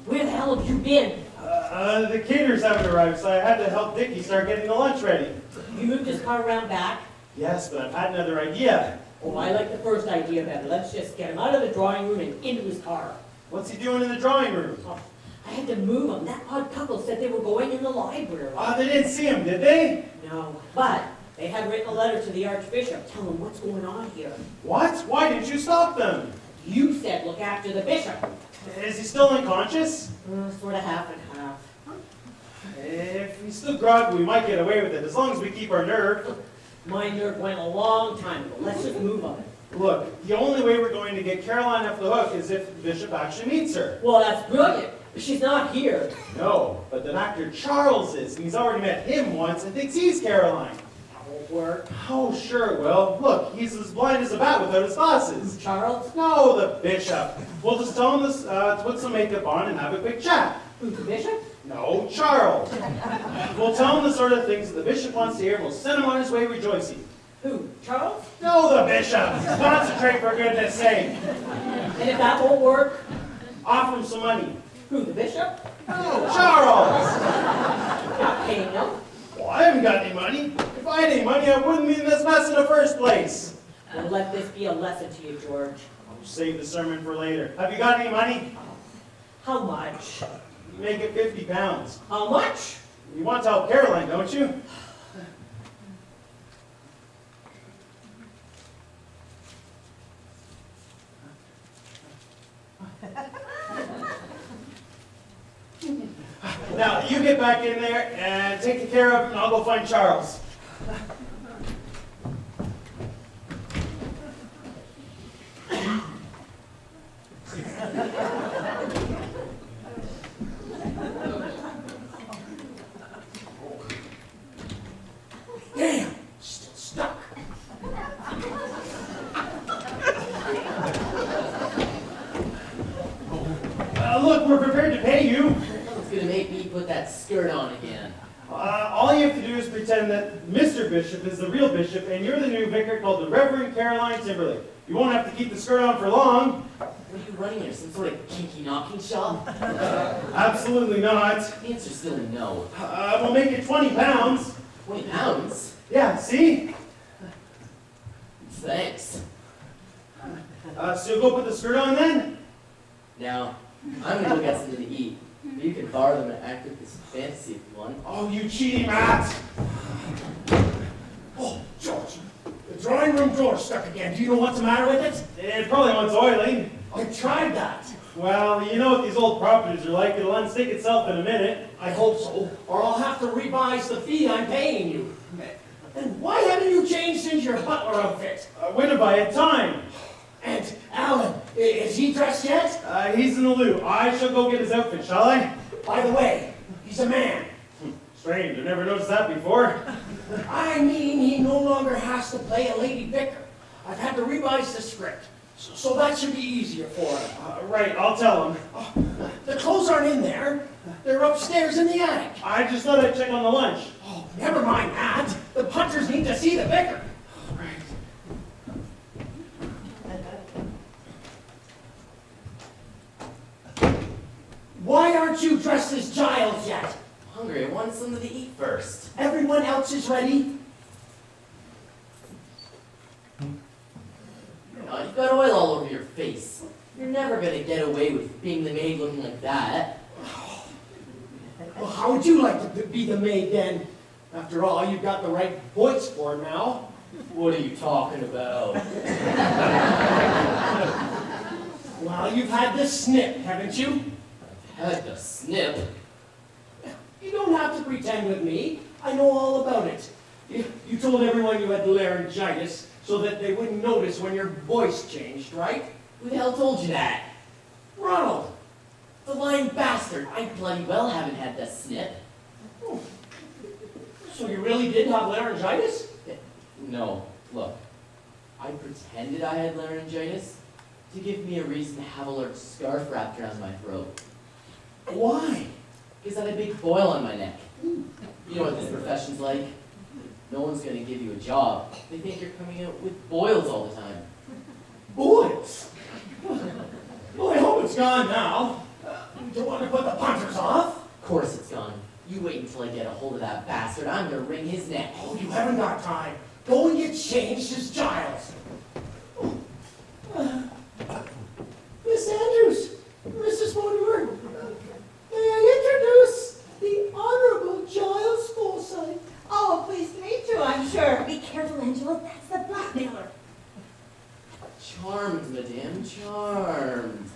Where the hell have you been? The caterers haven't arrived, so I had to help Dickie start getting the lunch ready. You moved his car around back? Yes, but I've had another idea. Oh, I like the first idea better. Let's just get him out of the drawing room and into his car. What's he doing in the drawing room? Oh, I had to move him. That odd couple said they were going in the library. They didn't see him, did they? No, but they had written a letter to the Archbishop telling him what's going on here. What? Why didn't you stop them? You said look after the bishop. Is he still unconscious? Sort of half and half. If he's still groggy, we might get away with it, as long as we keep our nerve. My nerve went a long time ago. Let's just move on. Look, the only way we're going to get Caroline off the hook is if the bishop actually meets her. Well, that's brilliant. But she's not here. No, but the actor Charles is, and he's already met him once and thinks he's Caroline. That won't work. Oh, sure, well, look, he's as blind as a bat without his glasses. Charles? No, the bishop. We'll just tell him this, to put some makeup on and have a quick chat. Who's the bishop? No, Charles. We'll tell him the sort of things that the bishop wants to hear, and we'll send him on his way rejoicing. Who, Charles? No, the bishop. Concentrate for goodness sake. And if that won't work, Offer him some money. who, the bishop? No, Charles. Not paying him. Well, I haven't got any money. If I had any money, I wouldn't be in this mess in the first place. Well, let this be a lesson to you, George. I'll save the sermon for later. Have you got any money? How much? Make it 50 pounds. How much? You want to help Caroline, don't you? Now, you get back in there and take care of it, and I'll go find Charles. Damn, still stuck. Look, we're prepared to pay you. It's gonna make me put that skirt on again. All you have to do is pretend that Mr. Bishop is the real bishop, and you're the new vicar called the Reverend Caroline Timberlake. You won't have to keep the skirt on for long. What are you running here? Some sort of kinky knocking shop? Absolutely not. The answer's still no. We'll make it 20 pounds. 20 pounds? Yeah, see? Thanks. So you'll go put the skirt on then? Now, I'm gonna go get something to eat. But you can borrow them and act with this fantasy if you want. Oh, you cheating rat! Oh, George, the drawing room door's stuck again. Do you know what's the matter with it? It probably wants oiling. I tried that. Well, you know what these old properties are like. It'll unstick itself in a minute. I hope so, or I'll have to revise the fee I'm paying you. And why haven't you changed into your butler outfit? When have I had time? And Alan, is he dressed yet? He's in the loo. I shall go get his outfit, shall I? By the way, he's a man. Strange, I've never noticed that before. I mean, he no longer has to play a lady vicar. I've had to revise the script, so that should be easier for him. Right, I'll tell him. The clothes aren't in there. They're upstairs in the attic. I just thought I'd check on the lunch. Oh, never mind that. The punters need to see the vicar. Why aren't you dressed as Giles yet? I'm hungry. I wanted something to eat first. Everyone else is ready. Oh, you've got oil all over your face. You're never gonna get away with being the maid looking like that. Well, how would you like to be the maid then? After all, you've got the right voice for it now. What are you talking about? Well, you've had this snip, haven't you? Had to snip. You don't have to pretend with me. I know all about it. You told everyone you had laryngitis so that they wouldn't notice when your voice changed, right? Who the hell told you that? Ronald. The lying bastard. I bloody well haven't had that snip. Oh. So you really did have laryngitis? No, look. I pretended I had laryngitis to give me a reason to have a large scarf wrapped around my throat. Why? Because I had a big boil on my neck. You know what this profession's like. No one's going to give you a job. They think you're coming out with boils all the time. Boils? Well, I hope it's gone now. You don't want to put the punters off? Of course it's gone. You wait until I get a hold of that bastard. I'm going to wring his neck. Oh, you haven't got time. Go and get changed as Giles. Miss Andrews, Mrs. Mortimer, may I introduce the Honorable Giles Forsyth? Oh, pleased to meet you, I'm sure. Be careful, Angela. That's the blackmailer. Charmed, madame, charmed.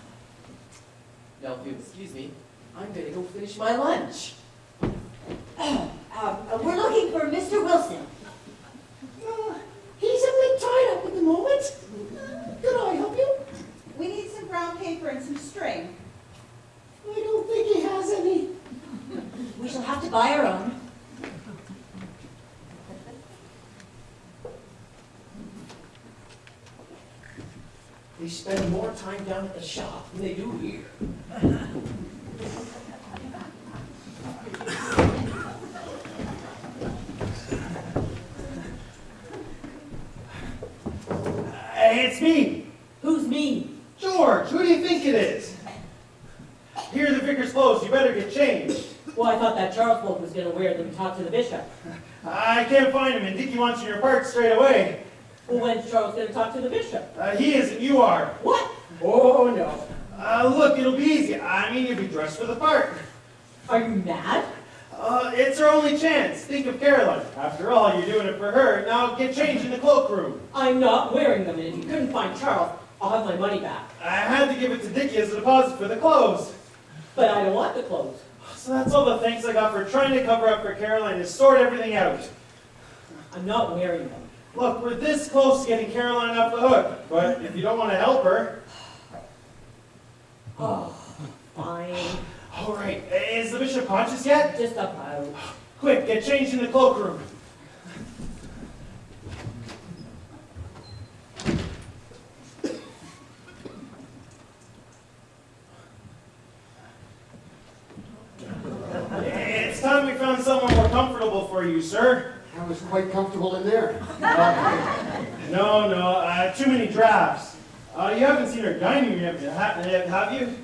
Now, if you'll excuse me, I'm going to go finish my lunch. We're looking for Mr. Wilson. He's a bit tied up at the moment. Could I help you? We need some brown paper and some string. I don't think he has any. We shall have to buy our own. They spend more time down at the shop than they do here. Hey, it's me, Who's me? George. Who do you think it is? Here are the vicar's clothes. You better get changed. Well, I thought that Charles bloke was going to wear them to talk to the bishop. I can't find him, and Dickie wants you in your part straight away. Well, when's Charles going to talk to the bishop? He isn't. You are. What? Oh, no. Look, it'll be easy. I mean, you'll be dressed for the part. Are you mad? It's our only chance. Think of Caroline. After all, you're doing it for her. Now get changed in the cloakroom. I'm not wearing them, and if you couldn't find Charles, I'll have my money back. I had to give it to Dickie as a deposit for the clothes. But I don't want the clothes. So that's all the thanks I got for trying to cover up for Caroline and sort everything out. I'm not wearing them. Look, we're this close to getting Caroline off the hook, but if you don't want to help her... Oh, fine. All right, is the bishop conscious yet? Just about. Quick, get changed in the cloakroom. It's time we found someone more comfortable for you, sir. I was quite comfortable in there. No, too many drafts. You haven't seen our dining room yet, have you?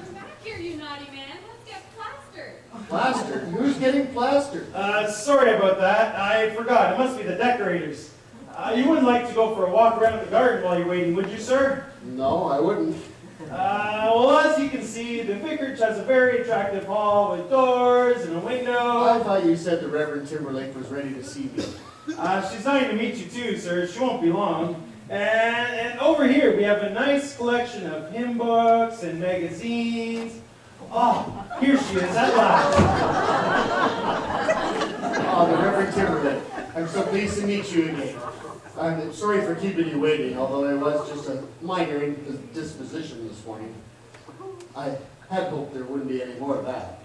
Come back here, you naughty man. Let's get plastered. Plastered? Who's getting plastered? Sorry about that. I forgot. It must be the decorators. You wouldn't like to go for a walk around the garden while you're waiting, would you, sir? No, I wouldn't. Well, as you can see, the vicarage has a very attractive hall with doors and a window. I thought you said the Reverend Timberlake was ready to see me. She's dying to meet you too, sir. She won't be long. And over here, we have a nice collection of hymn books and magazines. Oh, here she is at last. Oh, the Reverend Timberlake. I'm so pleased to meet you again. I'm sorry for keeping you waiting, although it was just a minor indisposition this morning. I had hoped there wouldn't be any more of that.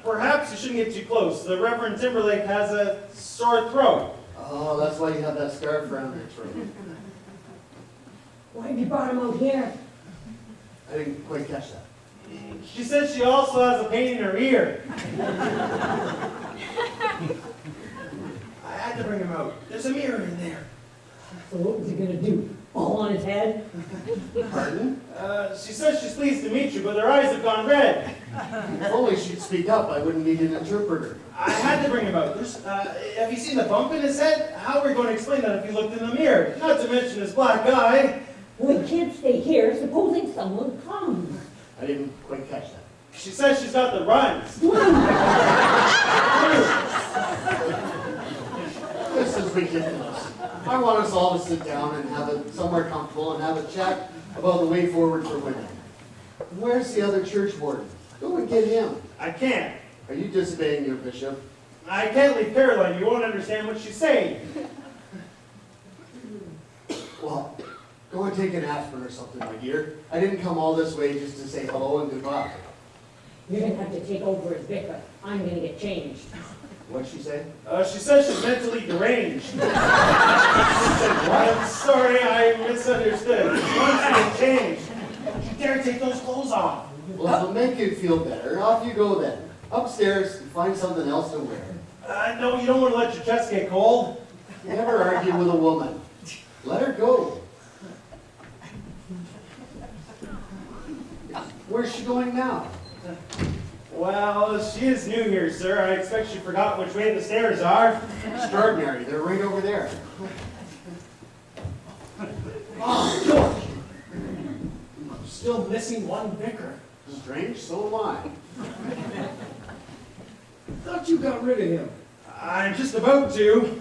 Perhaps you shouldn't get too close. The Reverend Timberlake has a sore throat. Oh, that's why you have that scarf around your throat. Why have you brought him out here? I didn't quite catch that. She says she also has a pain in her ear. I had to bring him out. There's a mirror in there. So what was he going to do? Fall on his head? Pardon? She says she's pleased to meet you, but her eyes have gone red. If only she'd speak up, I wouldn't need an interpreter. I had to bring him out. Have you seen the bump in his head? How are we going to explain that if he looked in the mirror? Not to mention his black eye. We can't stay here, supposing someone comes. I didn't quite catch that. She says she's got the runs. This is ridiculous. I want us all to sit down and have it somewhere comfortable and have a chat about the way forward for women. Where's the other church warden? Go and get him. I can't. Are you disobeying your bishop? I can't leave Caroline. You won't understand what she's saying. Well, go and take an aspirin or something, my dear. I didn't come all this way just to say hello and goodbye. You're going to have to take over as vicar. I'm going to get changed. What'd she say? She says she's mentally deranged. I'm sorry, I misunderstood. She wants to get changed. Don't you dare take those clothes off. Well, it'll make you feel better. Off you go then. Upstairs and find something else to wear. No, you don't want to let your chest get cold. Never argue with a woman. Let her go. Where's she going now? Well, she is new here, sir. I expect she forgot which way the stairs are. Extraordinary. They're right over there. Oh, George! Still missing one vicar. Strange, so am I. Thought you got rid of him. I'm just about to.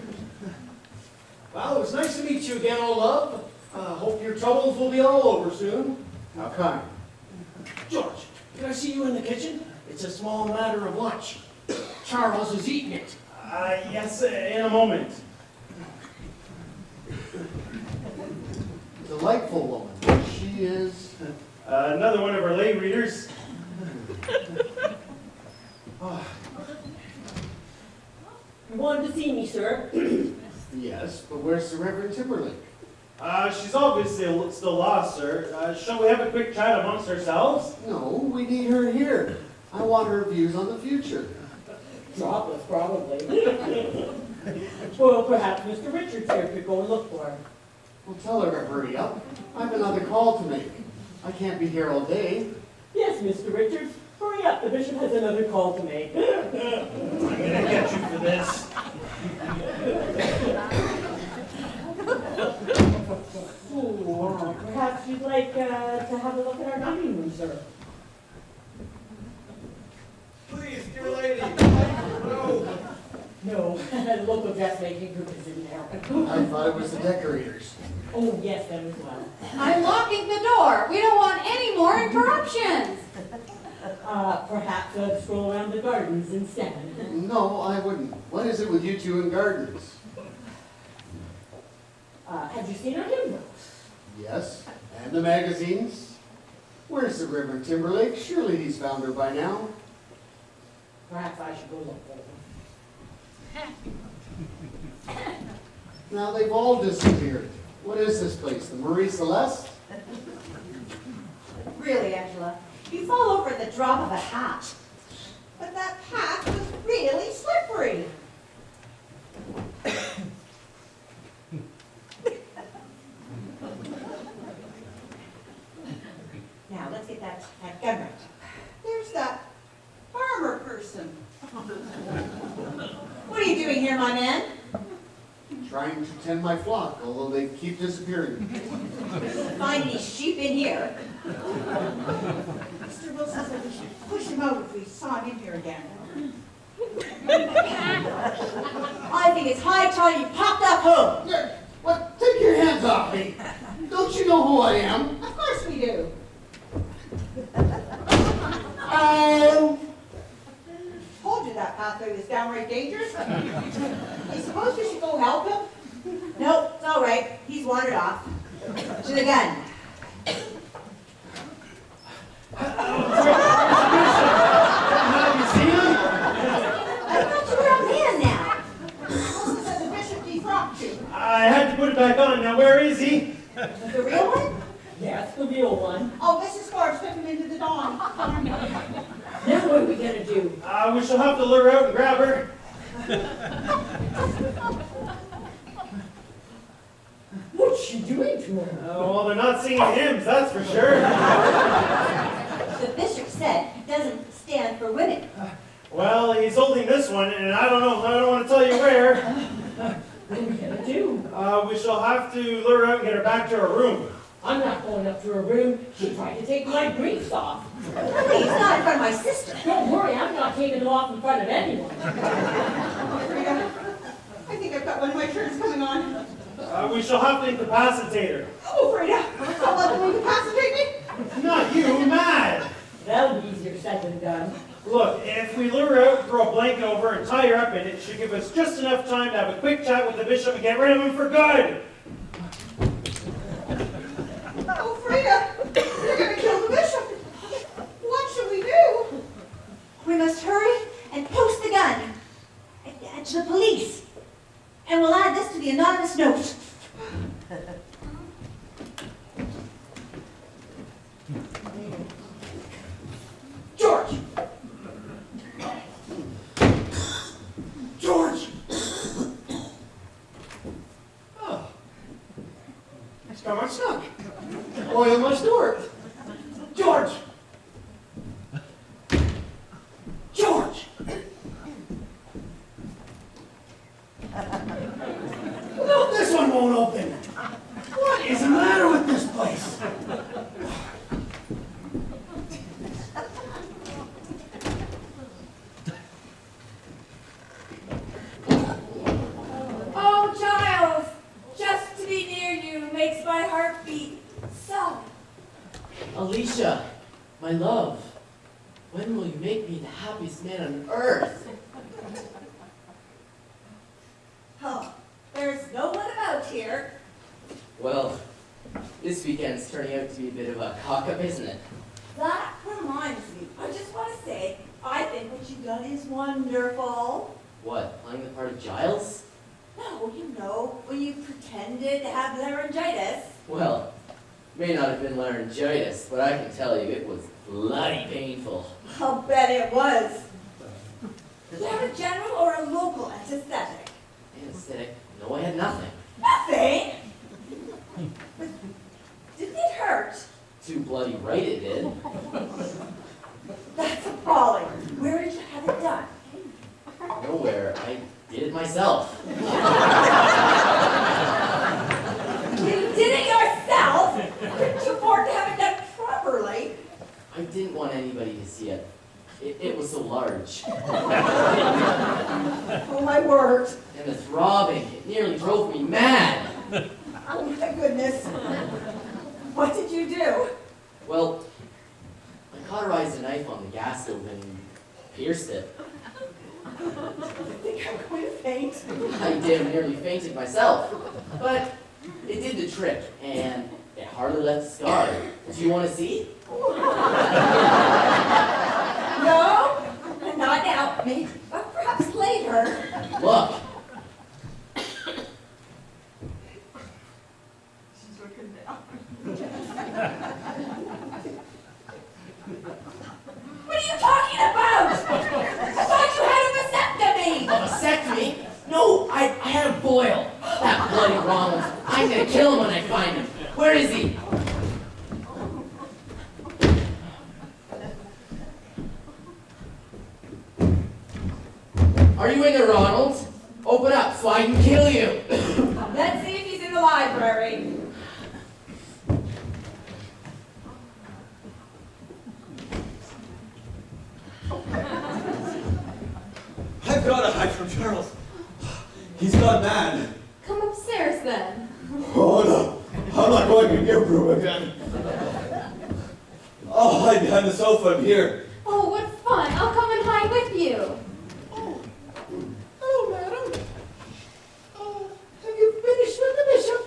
Well, it was nice to meet you again, old love. Hope your troubles will be all over soon. How kind. George, can I see you in the kitchen? It's a small matter of lunch. Charles is eating it. Yes, in a moment. Delightful woman. She is. Another one of our lay readers. You wanted to see me, sir? Yes, but where's the Reverend Timberlake? She's obviously still lost, sir. Shall we have a quick chat amongst ourselves? No, we need her here. I want her views on the future. Dropless, probably. Well, perhaps Mr. Richards here could go and look for her. Well, tell her to hurry up. I have another call to make. I can't be here all day. Yes, Mr. Richards, hurry up, the bishop has another call to make. I'm gonna get you for this. Oh, perhaps you'd like to have a look at our dining room, sir. Please, dear lady. No. No, the local dressmaking group is in there. I thought it was the decorators. Oh, yes, them as well. I'm locking the door. We don't want any more interruptions. Perhaps a stroll around the gardens instead. No, I wouldn't. What is it with you two in gardens? Have you seen our hymn books? Yes, and the magazines. Where's the Reverend Timberlake? Surely he's found her by now. Perhaps I should go look for them. Now they've all disappeared. What is this place, the Marie Celeste? Really, Angela, you fall over at the drop of a hat. But that path was really slippery. Now, let's get that gun right. There's that farmer person. What are you doing here, my man? Trying to tend my flock, although they keep disappearing. Find these sheep in here. Mr. Wilson said we should push him out if we saw him in here again. I think it's high time you popped up home. What? Take your hands off me! Don't you know who I am? Of course we do. Told you that pathway was downright dangerous. I suppose we should go help him? Nope, it's all right. He's wandered off. To the gun. Have you seen him? I thought you were a man now. Wilson said the bishop defrocked you. I had to put it back on. Now where is he? The real one? Yes, the real one. Oh, Mrs. Farce took him into the dawn. Now what are we gonna do? We shall have to lure her out and grab her. What's she doing to her? Well, they're not singing hymns, that's for sure. The bishop said he doesn't stand for women. Well, he's holding this one, and I don't know. I don't want to tell you where. What are we gonna do? We shall have to lure her out and get her back to her room. I'm not going up to her room. She tried to take my briefs off. Please, not in front of my sister. Don't worry, I'm not taking them off in front of anyone. Frida, I think I've got one of my turns coming on. We shall have to incapacitate her. Oh, Frida, don't let them incapacitate me. Not you, mad. That'll be easier said than done. Look, if we lure her out, throw a blanket over her, and tie her up in it, it should give us just enough time to have a quick chat with the bishop and get rid of him for good. Oh, Frida, you're going to kill the bishop. What should we do? We must hurry and post the gun to the police. And we'll add this to the anonymous note. George! George! Oh. It's got my snook. Oil my snort. George! George! No, this one won't open. What is the matter with this place? Oh, Giles, just to be near you makes my heart beat so. Alicia, my love, when will you make me the happiest man on earth? Oh, there's no one about here. Well, this weekend's turning out to be a bit of a cock-up, isn't it? That reminds me, I just want to say, I think what you've done is wonderful. What, playing the part of Giles? No, you know, when you pretended to have laryngitis. Well, may not have been laryngitis, but I can tell you it was bloody painful. I'll bet it was. Did you have a general or a local anesthetic? Anesthetic? No, I had nothing. Nothing? bloody right it did. That's appalling. Where did you have it done? Nowhere. I did it myself. You did it yourself? Couldn't you afford to have it done properly? I didn't want anybody to see it. It was so large. Oh, my word. And the throbbing, it nearly drove me mad. Oh, my goodness. What did you do? Well, I cauterized a knife on the gas stove and pierced it. I think I'm going to faint. I damn nearly fainted myself. But it did the trick, and it hardly left a scar. Do you want to see? No, not now. Maybe, but perhaps later. Look. She's looking down. What are you talking about? I thought you had a vasectomy. A vasectomy? No, I had a boil. That bloody Ronald. I'm gonna kill him when I find him. Where is he? Are you in there, Ronald? Open up so I can kill you. Let's see if he's in the library. I've got to hide from Charles. He's gone mad. Come upstairs then. Oh no, I'm not going in your room again. I'll hide behind the sofa here. Oh, what fun. I'll come and hide with you. Hello, madam. Have you finished with the bishop?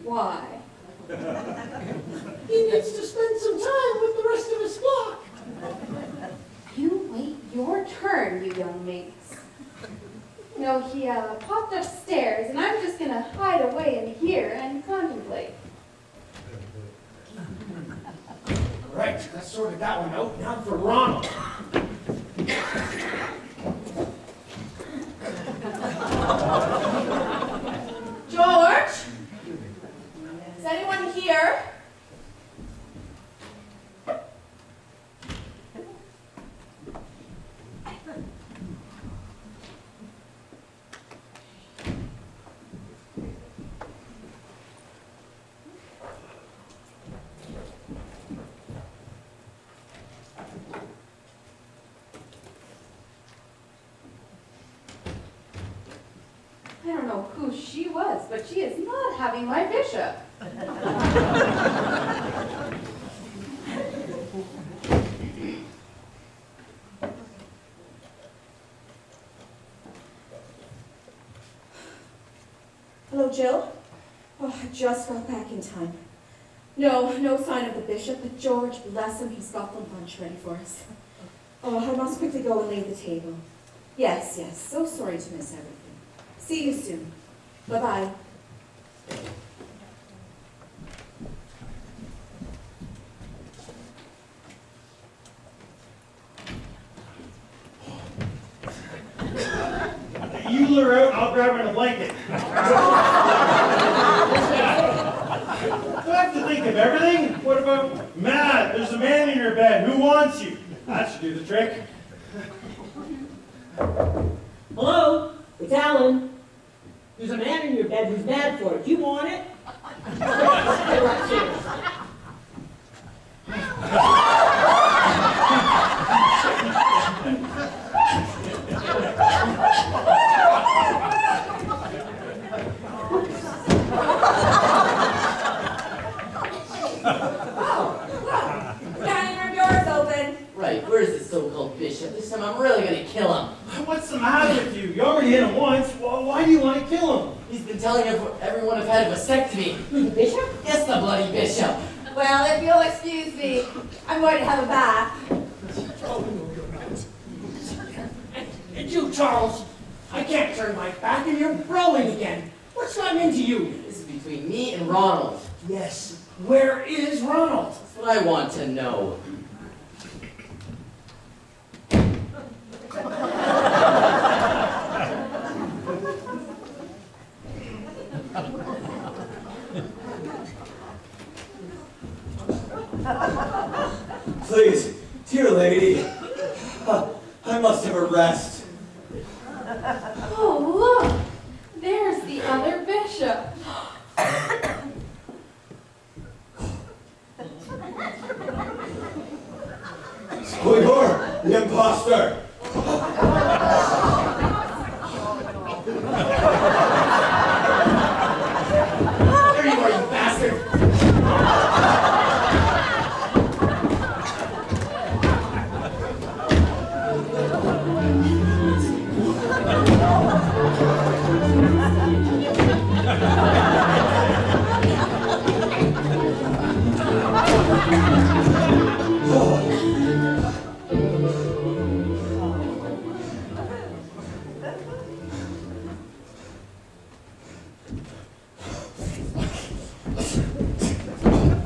Why? He needs to spend some time with the rest of his flock. You wait your turn, you young mates. No, he popped upstairs, and I'm just gonna hide away in here and contemplate. Right, that sorted that one out. Now for Ronald. George? Is anyone here? I don't know who she was, but she is not having my bishop. Hello, Jill. Oh, I just got back in time. No sign of the bishop, but George, bless him, he's got the lunch ready for us. Oh, I must quickly go and lay the table. Yes, so sorry to miss everything. See you soon. Bye-bye. You lure out, I'll grab her in a blanket. Do I have to think of everything? What about Matt? There's a man in your bed. Who wants you? That should do the trick. Hello? It's Alan. There's a man in your bed who's mad for it. Do you want it? Stay right upstairs. Dining room door's open. Right, where's this so-called bishop? This time I'm really gonna kill him. What's the matter with you? You already hit him once. Why do you want to kill him? He's been telling everyone I've had a vasectomy. The bishop? Yes, the bloody bishop. Well, if you'll excuse me, I'm going to have a bath. And you, Charles, I can't turn my back and you're growing again. What's gotten into you? This is between me and Ronald. Yes, where is Ronald? That's what I want to know. lady. I must have a rest. Oh, look! There's the other bishop. So you're the imposter. There you are, you bastard!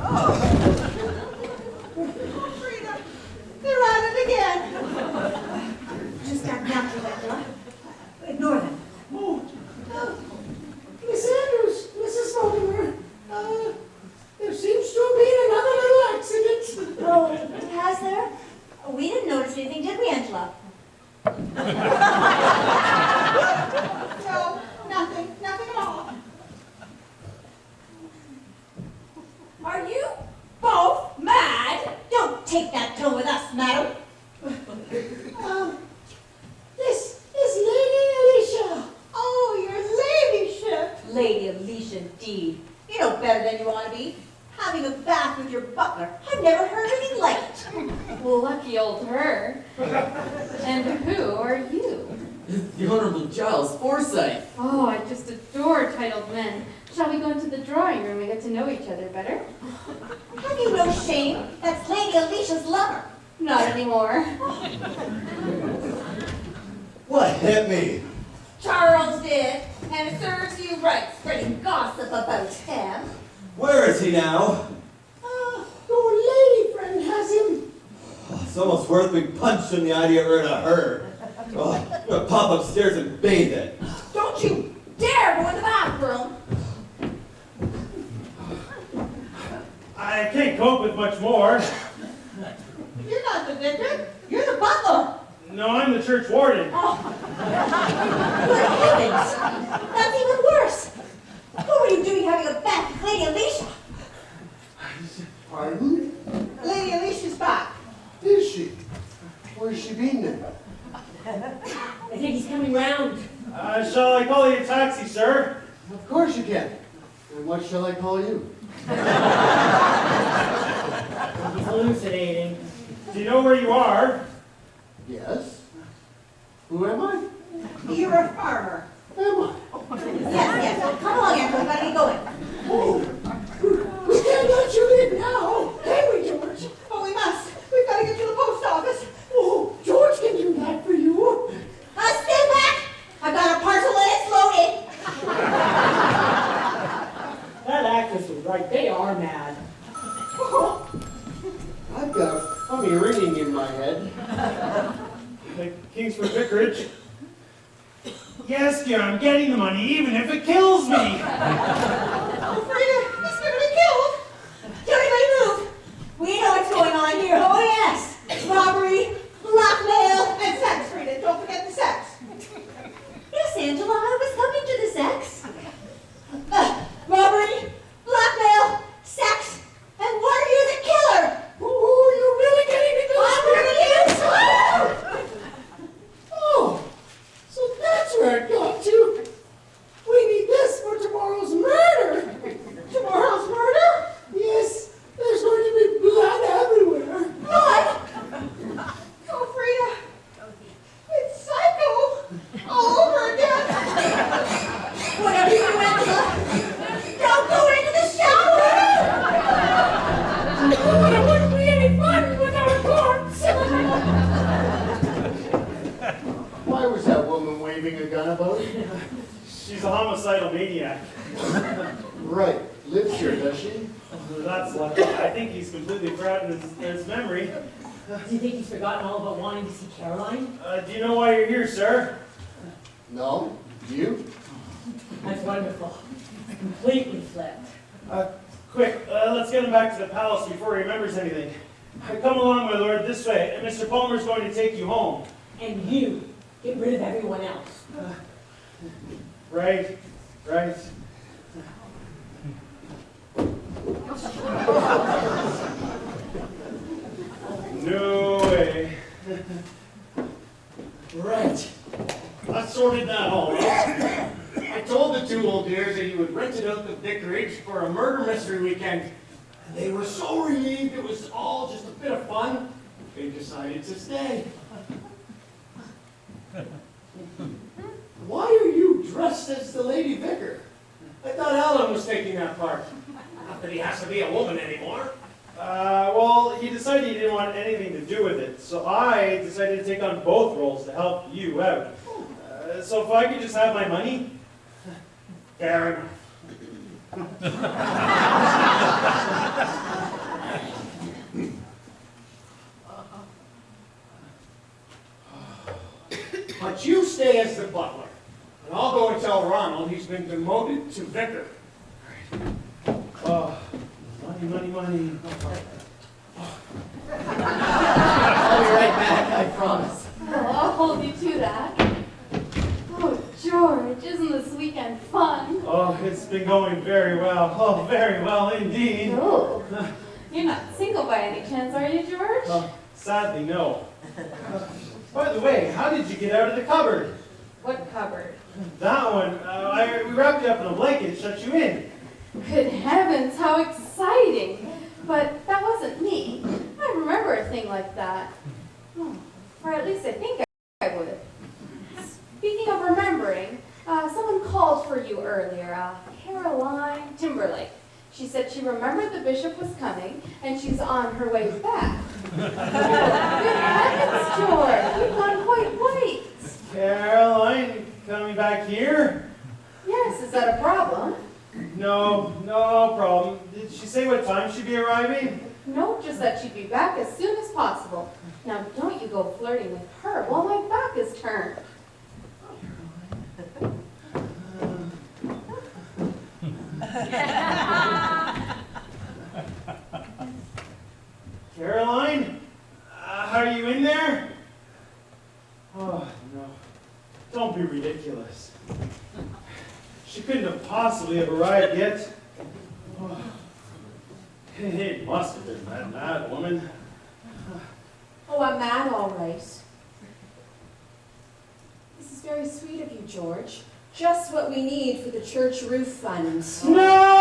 Oh, Frida, they're at it again. Just got natural, Angela. Ignore them. Miss Andrews, Mrs. Mortimer, there seems to have been another little accident. Oh, has there? We didn't notice anything, did we, Angela? No, nothing at all. Are you both mad? Don't take that tone with us, madam. This is Lady Alicia. Oh, your ladyship. Lady Alicia, indeed. You know better than you want to be. Having a bath with your butler. I've never heard anything like it. Well, lucky old her. And who are you? The Honorable Giles Forsyth. Oh, I just adore titled men. Shall we go into the drawing room and get to know each other better? Have you no shame? That's Lady Alicia's lover. Not anymore. What hit me? Charles did, and it serves you right, spreading gossip about him. Where is he now? Your lady friend has him. It's almost worth being punched in the idea of her. Oh, I'm gonna pop upstairs and bathe it. Don't you dare go in the bathroom. I can't cope with much more. You're not the vicar. You're the butler. No, I'm the church warden. Oh. Good heavens. That's even worse. What were you doing having a bath with Lady Alicia? Pardon? Lady Alicia's back. Is she? Where's she been then? I think he's coming round. Shall I call you a taxi, sir? Of course you can. And what shall I call you? He's hallucinating. Do you know where you are? Yes. Who am I? You're a farmer. Am I? Yes. Come along, Angela. We gotta get going. We can't let you leave now, can we, George? But we must. We've got to get to the post office. Oh, George can do that for you. Stand back. I've got a parcel and it's loaded. That actress was right. They are mad. I've got a funny ringing in my head. The Kingsford Vicarage. Yes, dear, I'm getting the money, even if it kills me. Oh, Frida, he's going to be killed. Don't anybody move. We know what's going on here. Oh, yes. Robbery, blackmail, And sex, Frida. Don't forget the sex. Yes, Angela, I was coming to the sex. Robbery, blackmail, sex, and what are you, the killer? Oh, you're really getting into this. I'm really Oh, so that's where it got to. We need this for tomorrow's murder. Tomorrow's murder? Yes, there's going to be blood everywhere. Blood? Oh, Frida. It's Psycho. All over again. Whatever you do, Angela, don't go into the shower. Oh, it wouldn't be any fun without a corpse. Why was that woman waving a gun about? She's a homicidal maniac. Right. Lives here, does she? That's lucky. I think he's completely forgotten his memory. Do you think he's forgotten all about wanting to see Caroline? Do you know why you're here, sir? No. You? That's wonderful. Completely flipped. Quick, let's get him back to the palace before he remembers anything. Come along, my lord, this way, and Mr. Palmer's going to take you home. And you, get rid of everyone else. Right, right. No way. Right. I sorted that all out. I told the two old dears that you would rent it out the vicarage for a murder mystery weekend. And they were so relieved it was all just a bit of fun, they decided to stay. Why are you dressed as the lady vicar? I thought Alan was taking that part. Not that he has to be a woman anymore. Well, he decided he didn't want anything to do with it, so I decided to take on both roles to help you out. So if I could just have my money? Fair But you stay as the butler, and I'll go and tell Ronald he's been demoted to vicar. Oh, money, money, money. I'll be right back, I promise. Oh, I'll hold you to that. Oh, George, isn't this weekend fun? Oh, it's been going very well. Oh, very well indeed. Oh, you're not single by any chance, are you, George? Sadly, no. By the way, how did you get out of the cupboard? What cupboard? That one. We wrapped you up in a blanket and shut you in. Good heavens, how exciting! But that wasn't me. I remember a thing like that. Oh, or at least I think I would. Speaking of remembering, someone called for you earlier, Caroline Timberlake. She said she remembered the bishop was coming, and she's on her way back. Good heavens, George, you've gone quite white. Caroline, coming back here? Yes, is that a problem? No, no problem. Did she say what time she'd be arriving? No, just that she'd be back as soon as possible. Now, don't you go flirting with her while my back is turned. Caroline? Are you in there? Oh, no. Don't be ridiculous. She couldn't have possibly have arrived yet. Oh, it must have been that mad woman. Oh, I'm mad, all right. This is very sweet of you, George. Just what we need for the church roof fund. No!